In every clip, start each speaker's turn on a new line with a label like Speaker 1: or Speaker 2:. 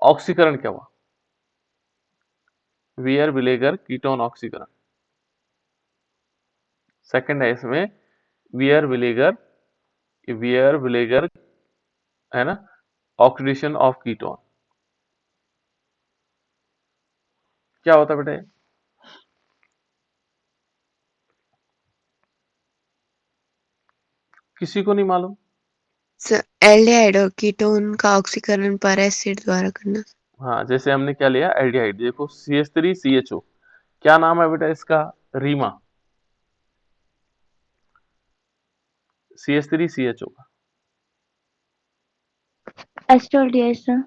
Speaker 1: ऑक्सीकरण क्या हुआ? वियर विलेगर कीटोन ऑक्सीकरण। सेकंड है इसमें वियर विलेगर है ना, ऑक्सीडेशन ऑफ कीटोन। क्या होता है बेटा ये? किसी को नहीं मालूम?
Speaker 2: एल्डिहाइड और कीटोन का ऑक्सीकरण पर एसिड द्वारा करना।
Speaker 1: हाँ, जैसे हमने क्या लिया एल्डिहाइड, देखो CH3CHO, क्या नाम है बेटा इसका? रीमा। CH3CHO का
Speaker 3: एस्टोल्डिहाइड सर।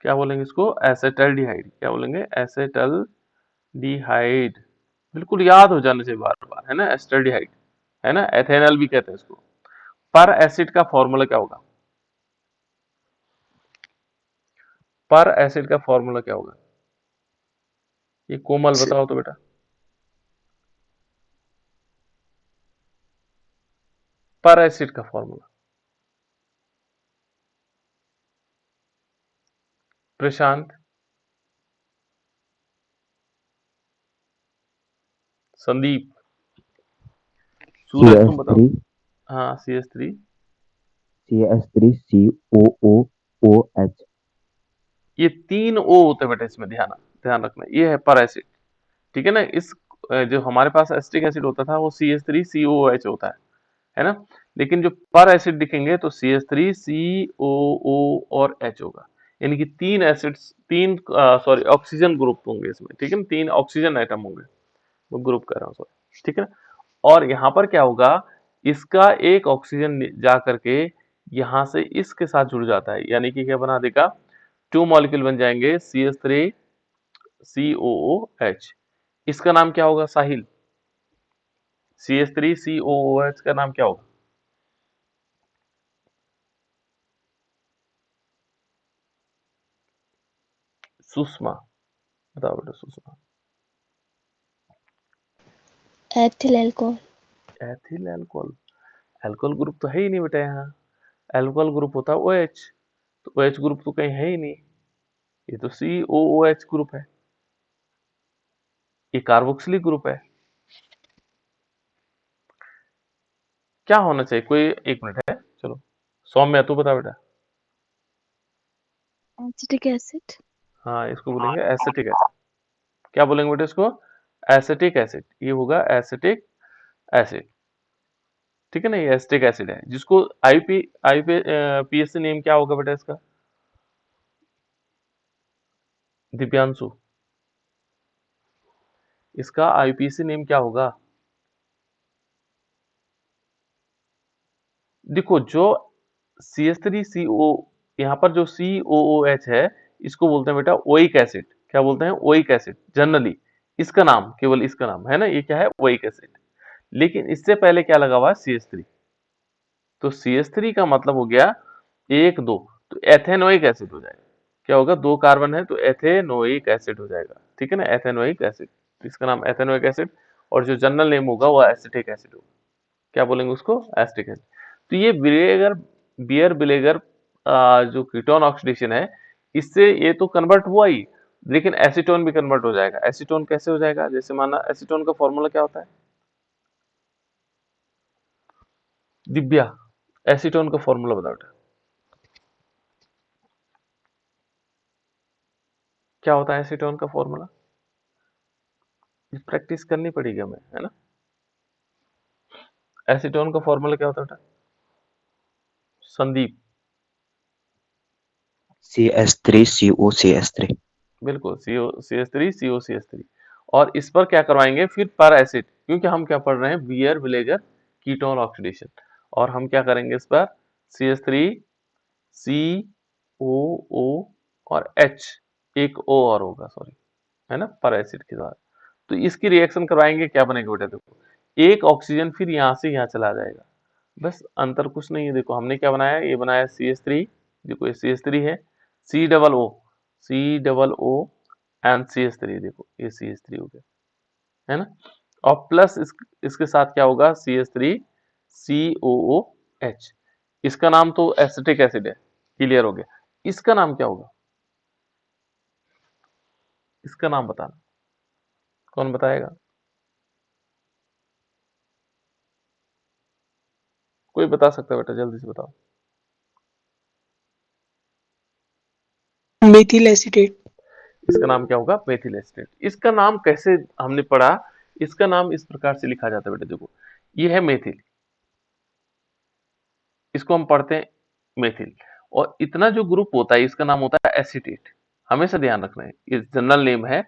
Speaker 1: क्या बोलेंगे इसको? एसेटल्डिहाइड। क्या बोलेंगे? एसेटल्डिहाइड। बिल्कुल याद हो जाने से बार बार, है ना, एस्टल्डिहाइड, है ना, एथेनॉल भी कहते हैं इसको। पर एसिड का फॉर्मूला क्या होगा? पर एसिड का फॉर्मूला क्या होगा? ये कोमल बताओ तो बेटा। पर एसिड का फॉर्मूला। प्रशांत, संदीप,
Speaker 4: सी
Speaker 1: सूरज,
Speaker 4: एस
Speaker 1: तुम बताओ।
Speaker 4: थ्री
Speaker 1: हाँ, CH3।
Speaker 4: CH3COOOH।
Speaker 1: ये 3 O होते हैं बेटा इसमें, ध्यान ध्यान रखना, ये है पर एसिड। ठीक है ना। इस जो हमारे पास एसिटिक एसिड होता था वो CH3COOH होता है ना। लेकिन जो पर एसिड दिखेंगे तो CH3COO और H होगा। यानी कि 3 एसिड्स, 3 सॉरी ऑक्सीजन ग्रुप होंगे इसमें। ठीक है ना, 3 ऑक्सीजन आइटम होंगे, वो ग्रुप कर रहा हूँ सॉरी। ठीक है ना। और यहाँ पर क्या होगा, इसका एक ऑक्सीजन जा करके यहाँ से इसके साथ जुड़ जाता है, यानी कि क्या बना देगा, 2 मॉलिक्यूल बन जाएंगे CH3COOH। इसका नाम क्या होगा साहिल? CH3COOH का नाम क्या होगा? सुषमा, बताओ बेटा Sushma.
Speaker 3: Ethyl alcohol.
Speaker 1: Ethyl alcohol. Alcohol group तो है ही नहीं बेटा यहाँ। अल्कोहल ग्रुप होता है OH, तो OH ग्रुप तो कहीं है ही नहीं। ये तो COOH ग्रुप है, ये कार्बोक्सिलिक ग्रुप है। क्या होना चाहिए? कोई एक मिनट है, चलो सौम्या तू बता बेटा।
Speaker 3: Acetic acid.
Speaker 1: हाँ, इसको बोलेंगे एसिटिक एसिड। क्या बोलेंगे बेटा इसको? Acetic acid. ये होगा एसिटिक एसिड। ठीक है ना, ये एसिटिक एसिड है, जिसको आईपीएससी नेम क्या होगा बेटा इसका? दिव्यांशु, इसका आईपीएससी नेम क्या होगा? देखो जो CH3CO, यहाँ पर जो COOH है, इसको बोलते हैं बेटा ओइक एसिड। क्या बोलते हैं? Oic acid generally. इसका नाम, केवल इसका नाम है ना, ये क्या है? Oic acid. लेकिन इससे पहले क्या लगा हुआ है? CH3। तो CH3 का मतलब हो गया 1 2, तो एथेनोइक एसिड हो जाएगा। क्या होगा? 2 कार्बन है तो एथेनोइक एसिड हो जाएगा। ठीक है ना, एथेनोइक एसिड। तो इसका नाम एथेनोइक एसिड, और जो जनरल नेम होगा वो एसिटिक एसिड होगा। क्या बोलेंगे उसको? Acetic acid. तो ये बियर बिलेगर जो कीटोन ऑक्सीडेशन है, इससे ये तो कन्वर्ट हुआ ही, लेकिन एसीटोन भी कन्वर्ट हो जाएगा। एसीटोन कैसे हो जाएगा? जैसे माना एसीटोन का फॉर्मूला क्या होता है? दिव्या, एसीटोन का फॉर्मूला बताओ बेटा, क्या होता है एसीटोन का फॉर्मूला? प्रैक्टिस करनी पड़ेगी हमें, है ना। एसीटोन का फॉर्मूला क्या होता है बेटा? संदीप।
Speaker 4: CH3COCH3।
Speaker 1: बिल्कुल, COCH3 और इस पर क्या करवाएंगे फिर? पर एसिड, क्योंकि हम क्या पढ़ रहे हैं? Baeyer Villiger ketone oxidation. और हम क्या करेंगे इस पर? CH3COO और H, एक O और होगा सॉरी, है ना, पर एसिड के साथ। तो इसकी रिएक्शन करवाएंगे, क्या बनेगा बेटा? देखो, एक ऑक्सीजन फिर यहाँ से यहाँ चला जाएगा, बस अंतर कुछ नहीं है। देखो हमने क्या बनाया, ये बनाया CH3, देखो ये CH3 है, C double O and CH3, देखो ये CH3 हो गया, है ना। और प्लस इसके साथ क्या होगा? CH3COOH। इसका नाम तो एसिटिक एसिड है, क्लियर हो गया। इसका नाम क्या होगा? इसका नाम बताना। कौन बताएगा? कोई बता सकता है बेटा, जल्दी से बताओ।
Speaker 2: Methyl acetate.
Speaker 1: इसका नाम क्या होगा? Methyl estate. इसका नाम कैसे हमने पढ़ा? इसका नाम इस प्रकार से लिखा जाता है बेटा, देखो ये है मेथिल, इसको हम पढ़ते हैं मेथिल, और इतना जो ग्रुप होता है इसका नाम होता है एसीटेट। हमेशा ध्यान रखना है, ये जनरल नेम है,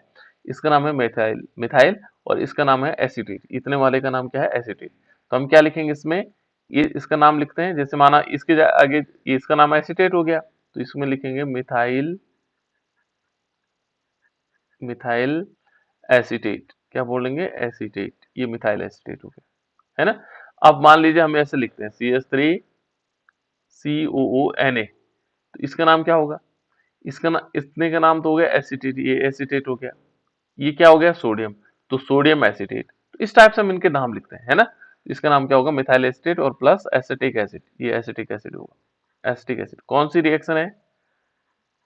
Speaker 1: इसका नाम है मेथाइल मिथाइल, और इसका नाम है एसीटेट। इतने वाले का नाम क्या है? एसीटेट। तो हम क्या लिखेंगे इसमें? ये इसका नाम लिखते हैं, जैसे माना इसके आगे ये इसका नाम एसीटेट हो गया, तो इसमें लिखेंगे मिथाइल मिथाइल एसीटेट। क्या बोलेंगे? एसीटेट। ये मिथाइल एसीटेट हो गया, है ना। अब मान लीजिए हम ऐसे लिखते हैं CH3COONA, तो इसका नाम क्या होगा? इसका ना इतने का नाम तो हो गया एसीटेट, ये एसीटेट हो गया, ये क्या हो गया? सोडियम, तो सोडियम एसीटेट। तो इस टाइप से हम इनके नाम लिखते हैं, है ना। इसका नाम क्या होगा? मिथाइल एसीटेट और प्लस एसिटिक एसिड, ये एसिटिक एसिड होगा। एसिटिक एसिड कौन सी रिएक्शन है?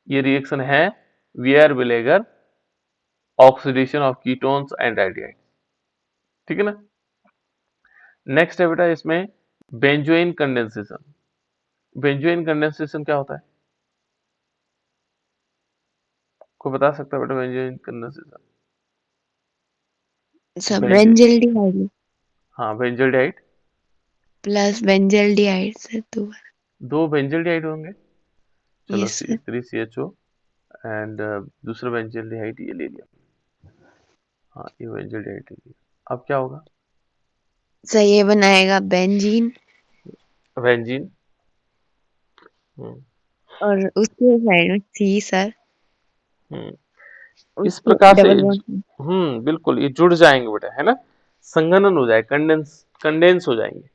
Speaker 1: ये रिएक्शन है wear-vinegar oxidation of ketones and aldehyde, ठीक है ना। नेक्स्ट है बेटा इसमें बेंजोइन कंडेंसेशन। बेंजोइन कंडेंसेशन क्या होता है? कोई बता सकता है बेटा बेंजोइन कंडेंसेशन?
Speaker 2: सब
Speaker 1: बेंजो
Speaker 2: बेंजल्डिहाइड
Speaker 1: हाँ, बेंजल्डिहाइड।
Speaker 2: प्लस बेंजल्डिहाइड सर, दो।
Speaker 1: दो बेंजल्डिहाइड होंगे। चलो
Speaker 2: यस सर।
Speaker 1: C3CHO एंड दूसरा बेंजल्डिहाइड ये ले लिया। हाँ, ये बेंजल्डिहाइड ले लिया। अब क्या होगा?
Speaker 2: सर ये बनाएगा बेंजीन,
Speaker 1: बेंजीन। हम्म
Speaker 2: और उसके साइड में सी सर,
Speaker 1: हम्म इस
Speaker 2: उसके
Speaker 1: प्रकार से
Speaker 2: डबल बॉन्ड।
Speaker 1: बिल्कुल ये जुड़ जाएंगे बेटा, है ना। संघनन हो जाए, कंडेंस हो जाएंगे,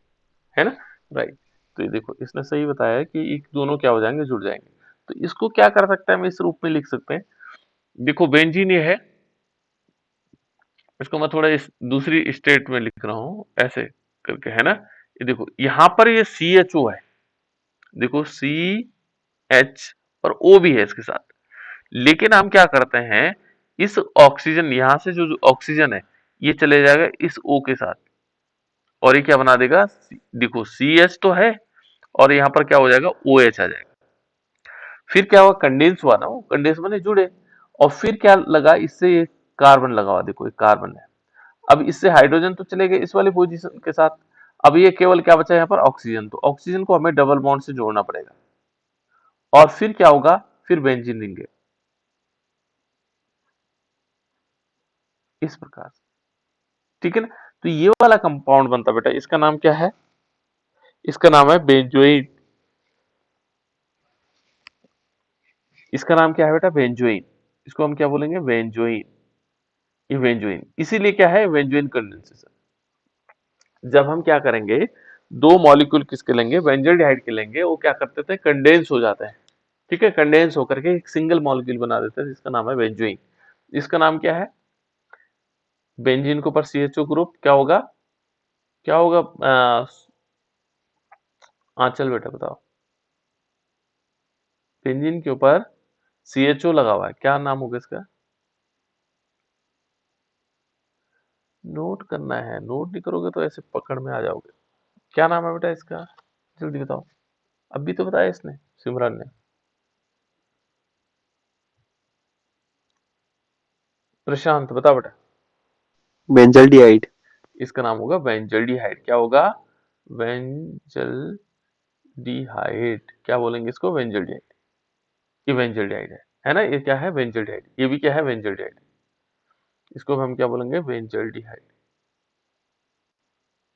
Speaker 1: है ना। राइट। तो ये देखो इसने सही बताया है कि ये दोनों क्या हो जाएंगे? जुड़ जाएंगे। तो इसको क्या कर सकते हैं हम? इस रूप में लिख सकते हैं। देखो बेंजीन ये है, इसको मैं थोड़ा इस दूसरी स्टेट में लिख रहा हूं ऐसे करके, है ना। ये देखो यहां पर ये CHO है, देखो CH और O भी है इसके साथ, लेकिन हम क्या करते हैं, इस ऑक्सीजन यहां से जो ऑक्सीजन है ये चले जाएगा इस O के साथ, और ये क्या बना देगा? देखो CH तो है, और यहाँ पर क्या हो जाएगा? OH आ जाएगा। फिर क्या हुआ? कंडेंस हुआ ना, वो कंडेंस माने जुड़े, और फिर क्या लगा? इससे ये कार्बन लगा हुआ, देखो एक कार्बन है। अब इससे हाइड्रोजन तो चले गए इस वाले पोजीशन के साथ, अब ये केवल क्या बचा यहाँ पर? ऑक्सीजन। तो ऑक्सीजन को हमें डबल बॉन्ड से जोड़ना पड़ेगा, और फिर क्या होगा? फिर बेंजीन लेंगे इस प्रकार से, ठीक है ना। तो ये वाला कंपाउंड बनता बेटा, इसका नाम क्या है? इसका नाम है बेंजोइन। इसका नाम क्या है बेटा? बेंजोइन। इसको हम क्या बोलेंगे? बेंजोइन। ये बेंजोइन, इसीलिए क्या है? Benzoin condensation. जब हम क्या करेंगे, दो मॉलिक्यूल किसके लेंगे? बेंजल्डिहाइड के लेंगे, वो क्या करते थे? कंडेंस हो जाते हैं, ठीक है। कंडेंस होकर के एक सिंगल मॉलिक्यूल बना देते हैं जिसका नाम है बेंजोइन। इसका नाम क्या है? बेंजीन के ऊपर CHO ग्रुप क्या होगा? क्या होगा? चल बेटा बताओ। बेंजीन के ऊपर CHO लगा हुआ है, क्या नाम होगा इसका? नोट करना है, नोट नहीं करोगे तो ऐसे पकड़ में आ जाओगे। क्या नाम है बेटा इसका? जल्दी बताओ। अभी तो बताया इसने, सिमरन ने। प्रशांत बता बेटा।
Speaker 4: बेंजल्डिहाइड।
Speaker 1: इसका नाम होगा बेंजल्डिहाइड। क्या होगा? बेंजल्डिहाइड। क्या बोलेंगे इसको? बेंजल्डिहाइड। ये बेंजल्डिहाइड है ना। ये क्या है? बेंजल्डिहाइड। ये भी क्या है? बेंजल्डिहाइड। इसको हम क्या बोलेंगे? बेंजल्डिहाइड।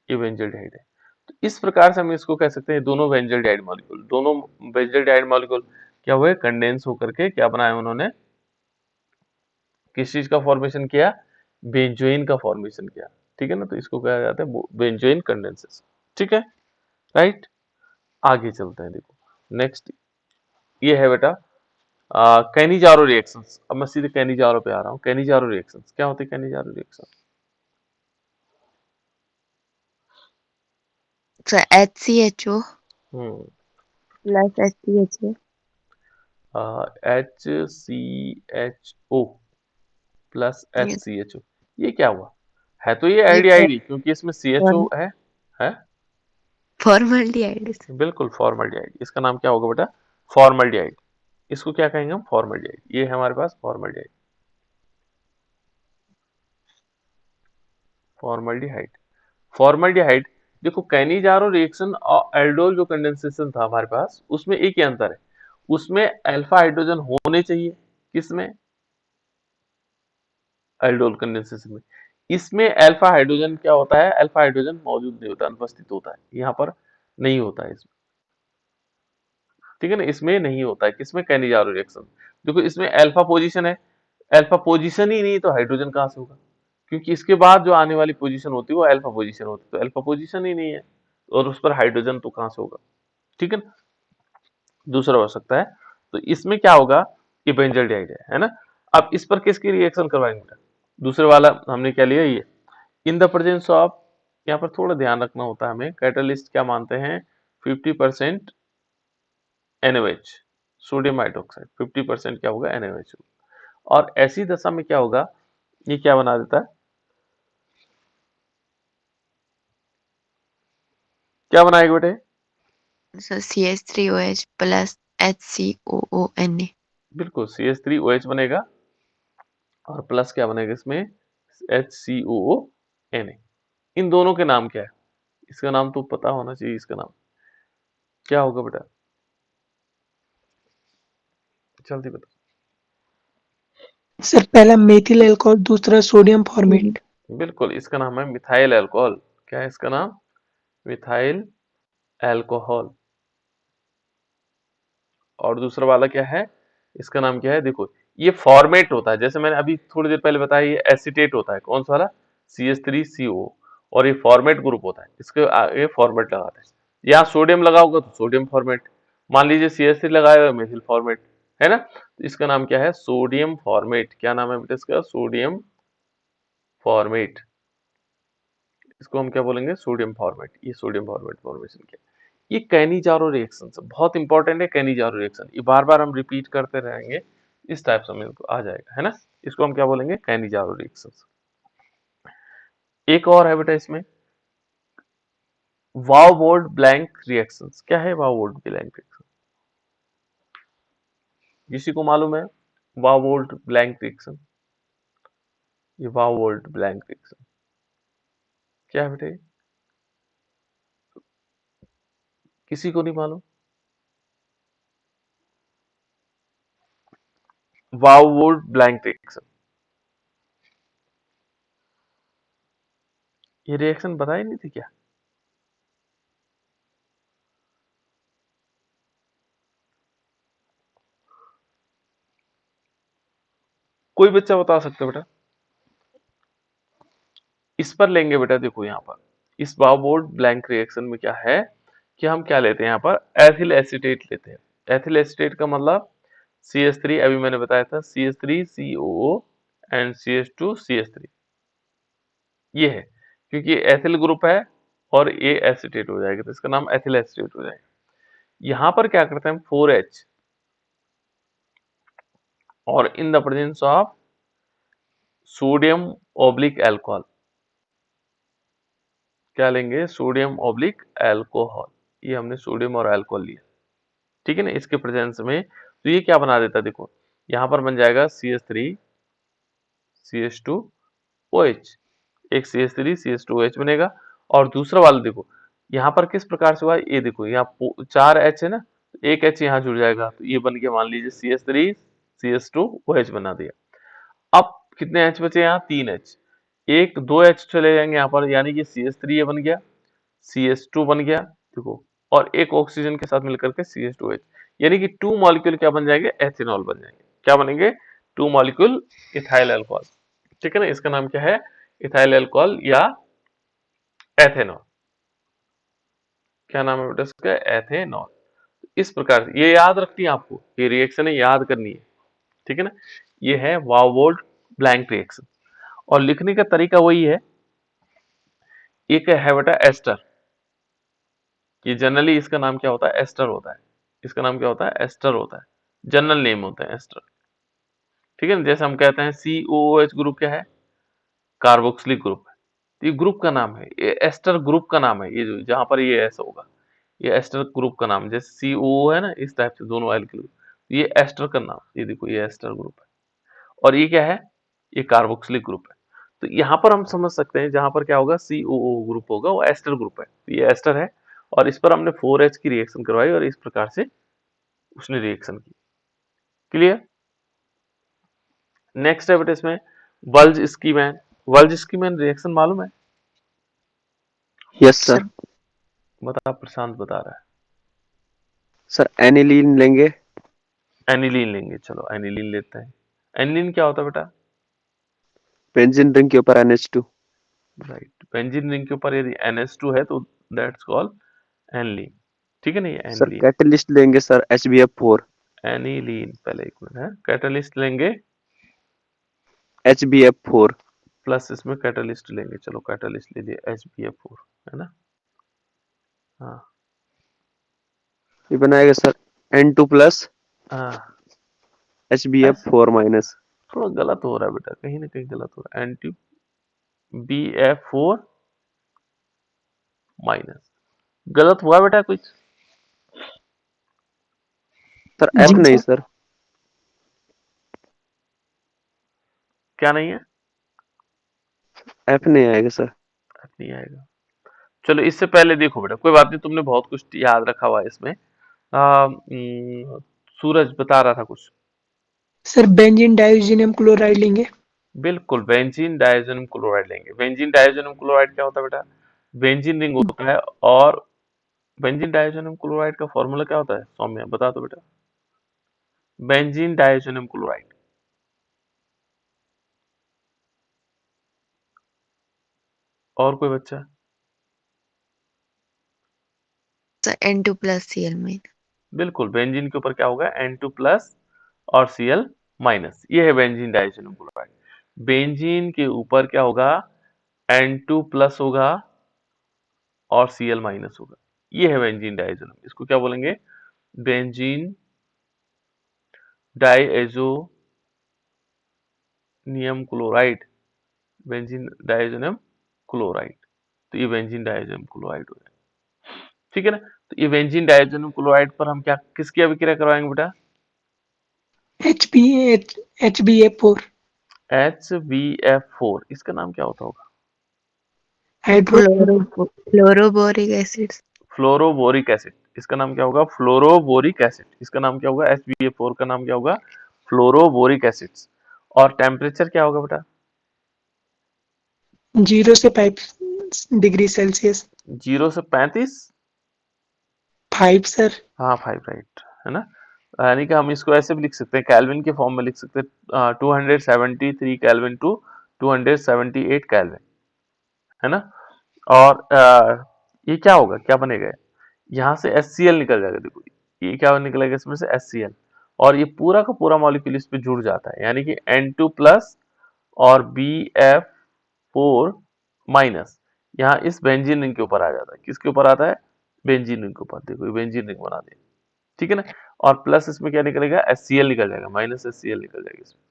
Speaker 1: ये बेंजल्डिहाइड है। तो इस प्रकार से हम इसको कह सकते हैं, दोनों बेंजल्डिहाइड मॉलिक्यूल, दोनों बेंजल्डिहाइड मॉलिक्यूल क्या हुए? कंडेंस होकर के क्या बनाया उन्होंने? किस चीज का फॉर्मेशन किया? बेंजोइन का फॉर्मेशन किया, ठीक है ना। तो इसको कहा जाता है बेंजोइन कंडेंसेशन, ठीक है। राइट। आगे चलते हैं, देखो नेक्स्ट ये है बेटा कैनिजारो रिएक्शंस। अब मैं सीधे कैनिजारो पे आ रहा हूँ। कैनिजारो रिएक्शंस क्या होते हैं? Cannizzaro reaction
Speaker 2: sir HCHO
Speaker 1: hmm
Speaker 2: plus HCHO।
Speaker 1: HCHO plus
Speaker 2: Yes.
Speaker 1: HCHO। ये क्या हुआ? है तो ये
Speaker 2: ये
Speaker 1: एल्डिहाइड क्योंकि इसमें CHO है?
Speaker 2: फॉर्मल्डिहाइड।
Speaker 1: बिल्कुल फॉर्मल्डिहाइड। इसका नाम क्या होगा बेटा? फॉर्मल्डिहाइड। इसको क्या कहेंगे हम? फॉर्मल्डिहाइड। ये है हमारे पास फॉर्मल्डिहाइड। फॉर्मल्डिहाइड। फॉर्मल्डिहाइड देखो, कैनिजारो रिएक्शन और एल्डोल जो कंडेंसेशन था हमारे पास, उसमें एक ही अंतर है, उसमें अल्फा हाइड्रोजन होने चाहिए। किसमें? एल्डोल कंडेंसेशन में। इसमें अल्फा हाइड्रोजन क्या होता है? अल्फा हाइड्रोजन मौजूद नहीं होता, अनुपस्थित होता है, यहाँ पर नहीं होता है इसमें। ठीक है ना, इसमें नहीं होता है। किसमें? Cannizzaro reaction. देखो इसमें अल्फा पोजीशन है, अल्फा पोजीशन ही नहीं तो हाइड्रोजन कहां से होगा? क्योंकि इसके बाद जो आने वाली पोजीशन होती है वो अल्फा पोजीशन होती है, तो अल्फा पोजीशन ही नहीं है और उस पर हाइड्रोजन तो कहां से होगा? ठीक है ना, दूसरा हो सकता है। तो इसमें क्या होगा? ये बेंजल्डिहाइड है ना। अब इस पर किसकी रिएक्शन करवाएंगे बेटा? दूसरे वाला हमने क्या लिया? ये इन द प्रेजेंस ऑफ, यहाँ पर थोड़ा ध्यान रखना होता है हमें, कैटलिस्ट क्या मानते हैं? 50% NaOH, सोडियम हाइड्रोक्साइड। 50% क्या होगा? NaOH। और ऐसी दशा में क्या होगा? ये क्या बना देता है? क्या बनाएगा बेटे?
Speaker 2: So CH3OH plus HCOONA।
Speaker 1: बिल्कुल CH3OH बनेगा और प्लस क्या बनेगा इसमें? HCOONA। इन दोनों के नाम क्या है? इसका नाम तो पता होना चाहिए। इसका नाम क्या होगा बेटा? जल्दी बता।
Speaker 5: सर पहला मेथिल अल्कोहल, दूसरा सोडियम फॉर्मेट।
Speaker 1: बिल्कुल, इसका नाम है मिथाइल अल्कोहल। क्या है इसका नाम? Methyl alcohol. और दूसरा वाला क्या है? इसका नाम क्या है? देखो, ये फॉर्मेट होता है, जैसे मैंने अभी थोड़ी देर पहले बताया, ये एसीटेट होता है। कौन सा वाला? CH3CO। और ये फॉर्मेट ग्रुप होता है, इसके आगे फॉर्मेट लगाते हैं। यहाँ सोडियम लगा होगा तो सोडियम फॉर्मेट, मान लीजिए CH3 लगाया हुआ मेथिल फॉर्मेट, है ना। तो इसका नाम क्या है? Sodium format. क्या नाम है बेटा इसका? Sodium format. इसको हम क्या बोलेंगे? Sodium format. ये सोडियम फॉर्मेट फॉर्मेशन क्या है? ये कैनिजारो रिएक्शन बहुत इंपॉर्टेंट है। कैनिजारो रिएक्शन ये बार बार हम रिपीट करते रहेंगे, इस टाइप से को आ जाएगा, है ना। इसको हम क्या बोलेंगे? Cannizzaro reaction. एक और है बेटा इसमें, वाव बोल्ट ब्लैंक रिएक्शंस। क्या है वाव बोल्ट ब्लैंक रिएक्शन? किसी को मालूम है वाव बोल्ट ब्लैंक रिएक्शन? ये वाव बोल्ट ब्लैंक रिएक्शन क्या है बेटा? किसी को नहीं मालूम? वाव बोल्ट ब्लैंक रिएक्शन, ये रिएक्शन बताई नहीं थी क्या? कोई बच्चा बता सकते बेटा? इस पर लेंगे बेटा। देखो यहाँ पर इस बाउबोल्ट ब्लैंक रिएक्शन में क्या है कि हम क्या लेते हैं? यहाँ पर एथिल एसीटेट लेते हैं। एथिल एसीटेट का मतलब CH3, अभी मैंने बताया था CH3COO एंड CH2CH3। ये है, क्योंकि एथिल ग्रुप है और ये एसीटेट हो जाएगा तो इसका नाम एथिल एसीटेट हो जाएगा। यहाँ पर क्या करते हैं हम? 4H और in the presence of sodium oblique alcohol, क्या लेंगे? Sodium oblique alcohol. ये हमने सोडियम और अल्कोहल लिया, ठीक है ना, इसके प्रेजेंस में। तो ये क्या बना देता है? देखो यहाँ पर बन जाएगा CH3 CH2OH, एक CH3 CH2OH बनेगा। और दूसरा वाला देखो यहाँ पर किस प्रकार से हुआ, ये देखो यहाँ 4 H है ना, एक H यहाँ जुड़ जाएगा तो ये बन गया, मान लीजिए CH3 CH2OH बना दिया। अब कितने H बचे? यहाँ 3 H, एक 2 H चले जाएंगे यहाँ पर, यानी कि CH3 ये बन गया, CH2 बन गया, देखो, और एक ऑक्सीजन के साथ मिलकर के CH2OH, यानी कि 2 मॉलिक्यूल क्या बन जाएंगे? एथेनॉल बन जाएंगे। क्या बनेंगे? 2 मॉलिक्यूल इथाइल अल्कोहल, ठीक है ना। इसका नाम क्या है? इथाइल अल्कोहल या एथेनॉल। क्या नाम है बेटा इसका? एथेनॉल। इस प्रकार से ये याद रखनी है आपको, ये रिएक्शन है, याद करनी है, ठीक है ना। ये है वाव बोल्ट ब्लैंक रिएक्शन। और लिखने का तरीका वही है। एक है बेटा एस्टर, ये जनरली इसका नाम क्या होता है? एस्टर होता है। इसका नाम क्या होता है? एस्टर होता है, जनरल नेम होता है एस्टर। ठीक है ना, जैसे हम कहते हैं COOH ग्रुप क्या है, कार्बोक्सिलिक ग्रुप है। तो ये ग्रुप का नाम है, ये एस्टर ग्रुप का नाम है, ये जो जहां पर ये ऐसा होगा ये एस्टर ग्रुप का नाम, जैसे COO है ना, इस टाइप से दोनों एल्किल, ये एस्टर का नाम, ये देखो ये एस्टर ग्रुप है। और ये क्या है, ये कार्बोक्सिलिक ग्रुप है। तो यहाँ पर हम समझ सकते हैं जहां पर क्या होगा COO ग्रुप होगा वो एस्टर ग्रुप है, तो ये एस्टर है और इस पर हमने 4H की रिएक्शन करवाई और इस प्रकार से उसने रिएक्शन की। क्लियर। नेक्स्ट है बेटा इसमें वल्ज स्कीमैन। वल्ज स्कीमैन रिएक्शन मालूम है?
Speaker 4: Yes sir.
Speaker 2: सर
Speaker 1: बता, प्रशांत बता रहा
Speaker 4: सर एनिलीन लेंगे,
Speaker 1: है। एनिलीन लेंगे, चलो एनिलीन लेते हैं। एनिलीन क्या होता है बेटा?
Speaker 4: बेंजीन रिंग के ऊपर NH2।
Speaker 1: राइट, बेंजीन रिंग के ऊपर यदि NH2 है तो दैट्स कॉल्ड एनिलीन। ठीक है ना, ये
Speaker 4: सर
Speaker 1: एनिलीन।
Speaker 4: कैटलिस्ट लेंगे सर HBF4।
Speaker 1: एनिलीन, पहले एक मिनट है, कैटलिस्ट लेंगे
Speaker 4: HBF4।
Speaker 1: प्लस इसमें कैटलिस्ट लेंगे, चलो कैटलिस्ट ले लिए HBF4, है ना। हाँ
Speaker 4: ये बनाएगा सर N2 प्लस
Speaker 1: हाँ,
Speaker 4: HBF4 माइनस।
Speaker 1: थोड़ा गलत हो रहा है बेटा, कहीं ना कहीं गलत हो रहा है। NBF4 माइनस, गलत हुआ बेटा कुछ?
Speaker 4: सर
Speaker 5: जी
Speaker 4: F नहीं
Speaker 5: सर।
Speaker 4: सर,
Speaker 1: क्या नहीं है?
Speaker 4: F नहीं आएगा सर।
Speaker 1: नहीं आएगा। चलो इससे पहले देखो बेटा, कोई बात नहीं, तुमने बहुत कुछ याद रखा हुआ है इसमें। सूरज बता रहा था कुछ।
Speaker 5: सर बेंजीन डाइजीनियम क्लोराइड लेंगे।
Speaker 1: बिल्कुल, बेंजीन डायज़ोनियम क्लोराइड लेंगे। बेंजीन डायज़ोनियम क्लोराइड क्या होता है बेटा? बेंजीन रिंग होता है और बेंजीन डायज़ोनियम क्लोराइड का फॉर्मूला क्या होता है? सौम्या बता दो बेटा। बेंजीन डायज़ोनियम क्लोराइड, और कोई बच्चा?
Speaker 2: Sir N2+Cl-।
Speaker 1: बिल्कुल, बेंजीन के ऊपर क्या होगा? N2 प्लस और Cl माइनस, ये है बेंजीन डायज़ोनियम क्लोराइड। बेंजीन के ऊपर क्या होगा? N2 प्लस होगा और Cl माइनस होगा, ये है बेंजीन डायज़ोनियम। इसको क्या बोलेंगे? Benzene diazonium chloride, benzene diazonium chloride. तो ये बेंजीन डायज़ोनियम क्लोराइड हो जाएगा। ठीक है ना, तो ये बेंजीन डायज़ोनियम क्लोराइड पर हम क्या किसकी अभिक्रिया करवाएंगे बेटा?
Speaker 5: HBF4
Speaker 1: HBF4, इसका नाम क्या होता होगा?
Speaker 5: Hydro.
Speaker 2: Fluoroboric acid.
Speaker 1: Fluoroboric acid, इसका नाम क्या होगा? फ्लोरोबोरिक एसिड, इसका नाम क्या होगा? HBF4 का नाम क्या होगा? Fluoroboric acids. और टेम्परेचर क्या होगा बेटा?
Speaker 5: 0 से 5 डिग्री सेल्सियस।
Speaker 1: 0 से 35।
Speaker 5: 5 सर।
Speaker 1: हाँ 5, राइट, है ना। यानी कि हम इसको ऐसे भी लिख सकते हैं, केल्विन के फॉर्म में लिख सकते हैं, 273 केल्विन टू 278 केल्विन, है ना। और ये क्या होगा, क्या बनेगा? यहाँ से HCl निकल जाएगा, देखो ये क्या निकलेगा इसमें से? HCl। और ये पूरा का पूरा मॉलिक्यूल इस पे जुड़ जाता है, यानी कि N2 प्लस और BF4 माइनस यहाँ इस बेंजीन रिंग के ऊपर आ जाता है। किसके ऊपर आता है? बेंजीन रिंग के ऊपर। देखो ये बेंजीन रिंग बना दिया, ठीक है ना। और प्लस इसमें क्या निकलेगा? HCl निकल जाएगा, माइनस HCl निकल जाएगा इसमें।